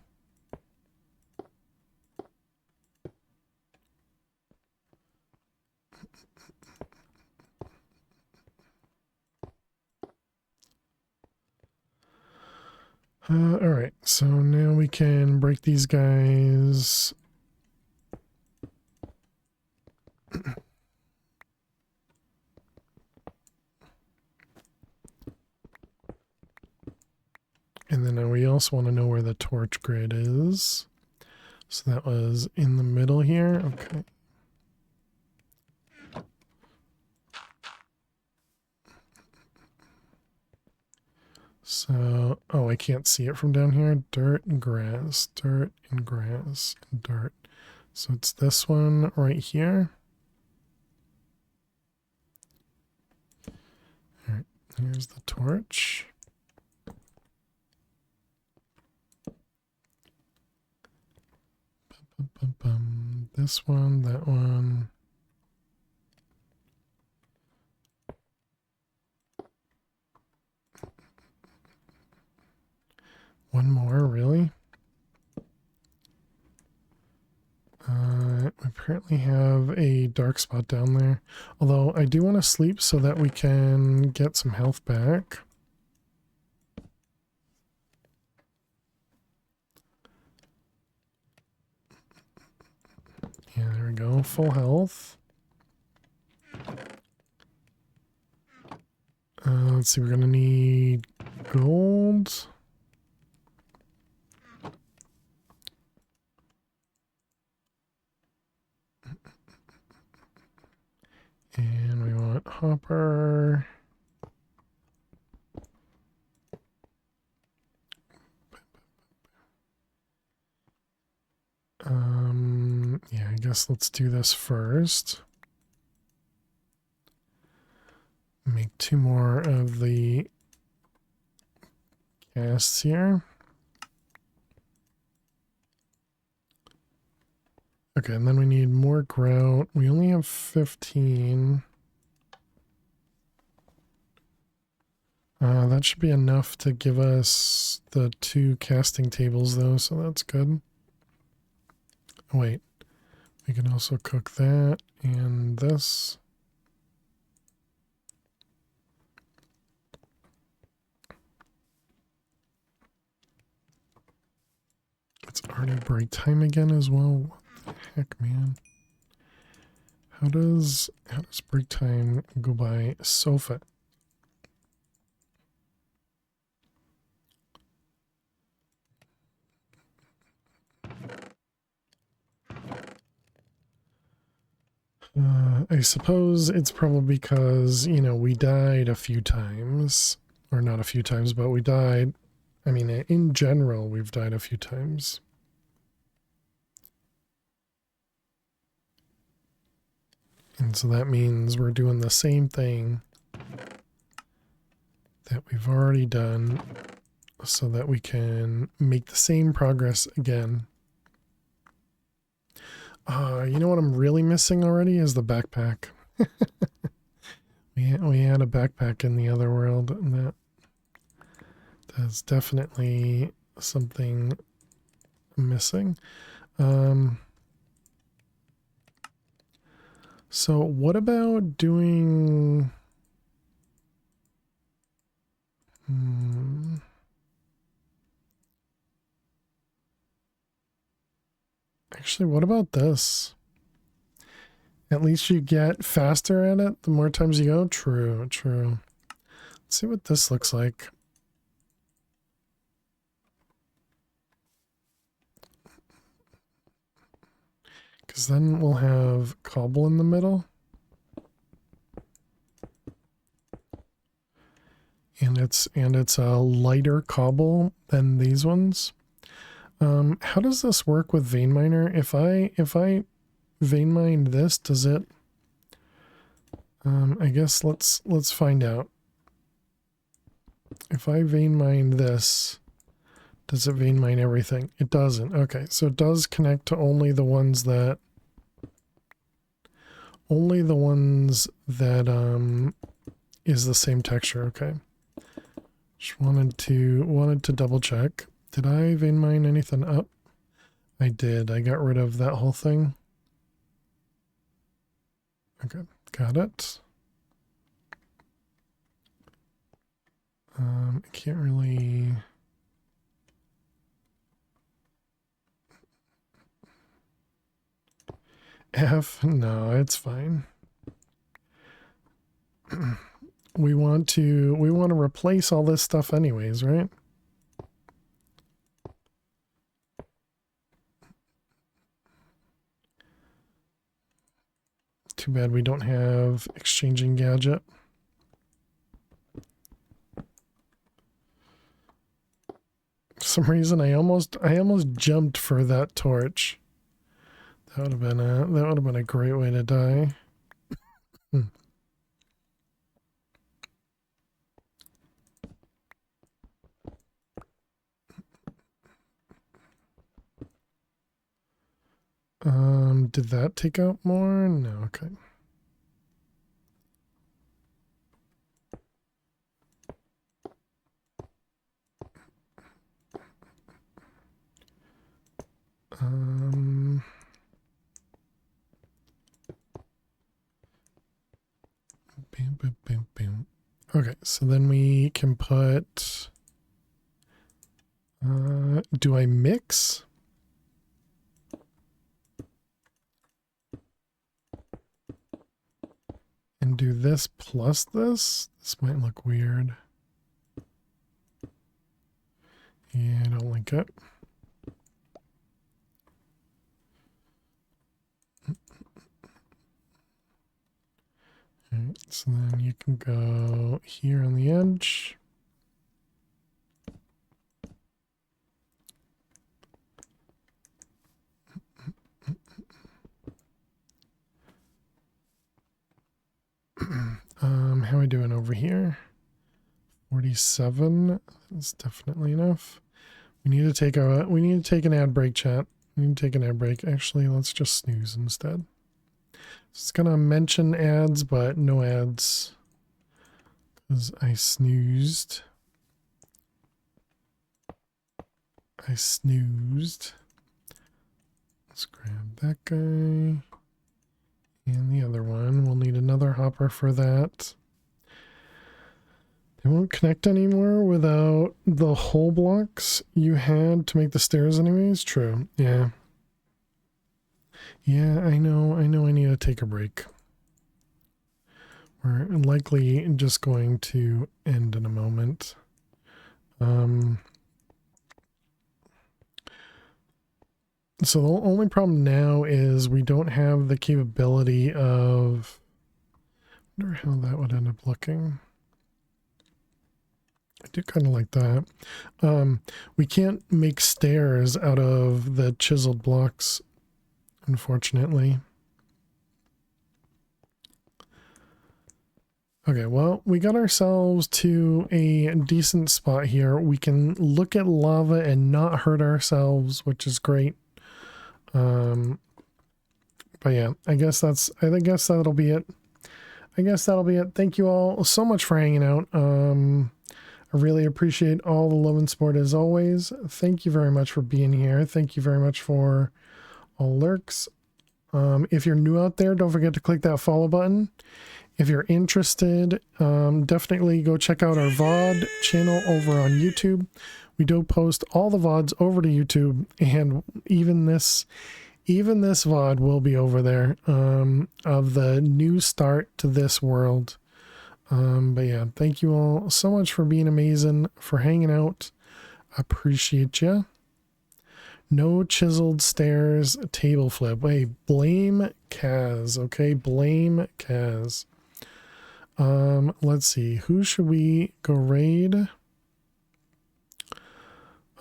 Speaker 1: Alright, so now we can break these guys. And then we also want to know where the torch grid is. So that was in the middle here. Okay. So, oh, I can't see it from down here. Dirt and grass, dirt and grass, and dirt. So it's this one right here. All right, Here's the torch. This one, that one. One more, really? We apparently have a dark spot down there. Although I do want to sleep so that we can get some health back. Yeah, there we go. Full health. Let's see, we're going to need gold. And we want hopper. Yeah, I guess let's do this first. Make 2 more of the casts here. Okay, and then we need more grout. We only have 15. That should be enough to give us the 2 casting tables though, so that's good. Oh, wait, we can also cook that and this. It's already break time again as well. What the heck, man? How does break time go by so fast? I suppose it's probably because, you know, we died a few times. Or not a few times, but we died. I mean, in general, we've died a few times. And so that means we're doing the same thing that we've already done so that we can make the same progress again. You know what I'm really missing already is the backpack. we had a backpack in the other world, and that's definitely something missing. So what about doing... Actually, what about this? At least you get faster at it the more times you go. True, true. Let's see what this looks like. Because then we'll have cobble in the middle. And it's a lighter cobble than these ones. How does this work with vein miner? If I vein mine this, does it? I guess let's find out. If I vein mine this, does it vein mine everything? It doesn't. Okay, so it does connect to only the ones that is the same texture. Okay. Just wanted to double check. Did I vein mine anything up? I did. I got rid of that whole thing. Okay, got it. I can't really... F? No, it's fine. we want to replace all this stuff anyways, right? Too bad we don't have exchanging gadget. For some reason I almost jumped for that torch. That would have been a great way to die. Did that take out more? No, okay. Bam, bam, bam, bam. Okay, so then we can put, do I mix? And do this plus this? This might look weird. Yeah, I don't like it. Alright, so then you can go here on the edge. How are we doing over here? 47. That's definitely enough. We need to take an ad break, chat. We need to take an ad break. Actually, let's just snooze instead. It's gonna mention ads, but no ads. Because I snoozed. Let's grab that guy. And the other one. We'll need another hopper for that. They won't connect anymore without the hole blocks you had to make the stairs anyways. True. Yeah. Yeah, I know I need to take a break. We're likely just going to end in a moment. So the only problem now is we don't have the capability of... I wonder how that would end up looking. I do kind of like that. We can't make stairs out of the chiseled blocks, unfortunately. Okay, well, we got ourselves to a decent spot here. We can look at lava and not hurt ourselves, which is great. But yeah, I guess that'll be it. Thank you all so much for hanging out. I really appreciate all the love and support as always. Thank you very much for being here. Thank you very much for all lurks. If you're new out there, don't forget to click that follow button. If you're interested, definitely go check out our VOD channel over on YouTube. We do post all the VODs over to YouTube, and even this VOD will be over there, of the new start to this world. But yeah, thank you all so much for being amazing, for hanging out. Appreciate you. No chiseled stairs, table flip. Hey, blame Kaz, okay? Blame Kaz. Let's see. Who should we go raid?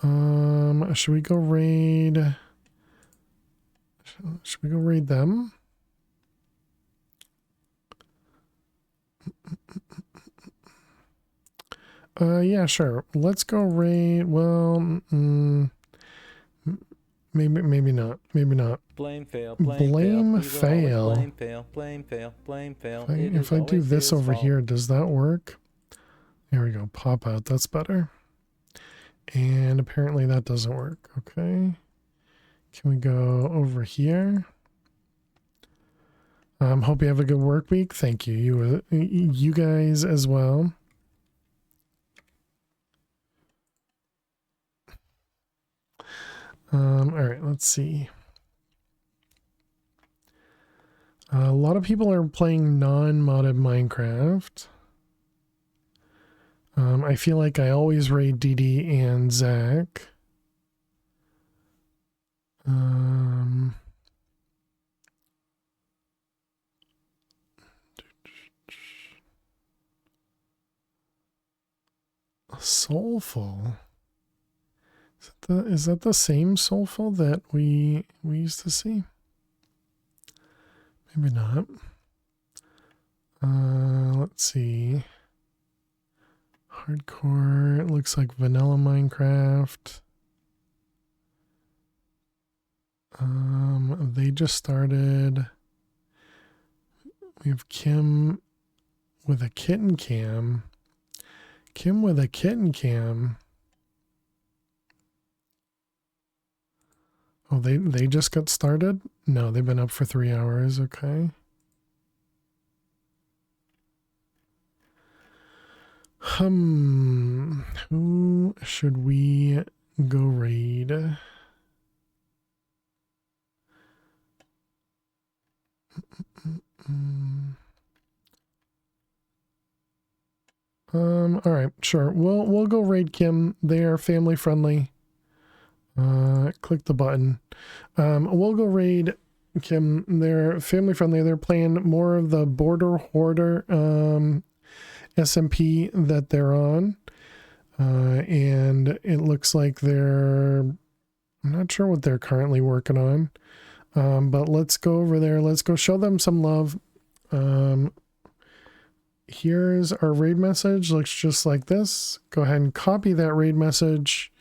Speaker 1: Should we go raid? Should we go raid them? Yeah, sure. Let's go raid. Maybe not. Maybe not.
Speaker 4: Blame fail.
Speaker 1: Blame fail.
Speaker 4: Blame fail.
Speaker 1: If I do this over here, does that work? There we go. Pop out. That's better. And apparently that doesn't work. Okay. Can we go over here? Hope you have a good work week. Thank you. You guys as well. All right, let's see. A lot of people are playing non-modded Minecraft. I feel like I always raid DD and Zach. Soulful. Is that the same Soulful that we used to see? Maybe not. Let's see. Hardcore. It looks like vanilla Minecraft. They just started. We have Kim with a kitten cam. Kim with a kitten cam. Oh, they just got started? No, they've been up for 3 hours. Okay. Who should we go raid? All right, sure. We'll go raid Kim. They are family friendly. Click the button. We'll go raid Kim. They're family friendly. They're playing more of the Border Hoarder SMP that they're on. And it looks like I'm not sure what they're currently working on. But let's go over there. Let's go show them some love. Here's our raid message. Looks just like this. Go ahead and copy that raid message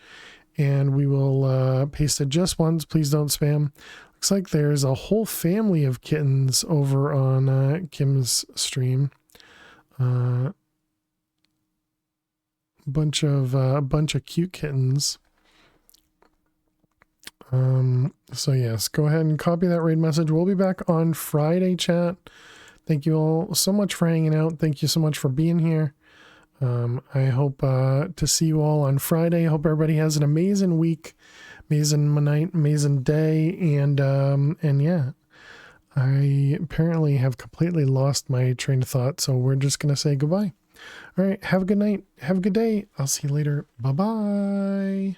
Speaker 1: and we will paste it just once. Please don't spam. Looks like there's a whole family of kittens over on Kim's stream. Bunch of cute kittens. So yes, go ahead and copy that raid message. We'll be back on Friday, chat. Thank you all so much for hanging out. Thank you so much for being here. I hope to see you all on Friday. Hope everybody has an amazing week, amazing night, amazing day, and yeah, I apparently have completely lost my train of thought, so we're just gonna say goodbye. All right, have a good night, have a good day. I'll see you later. Bye bye.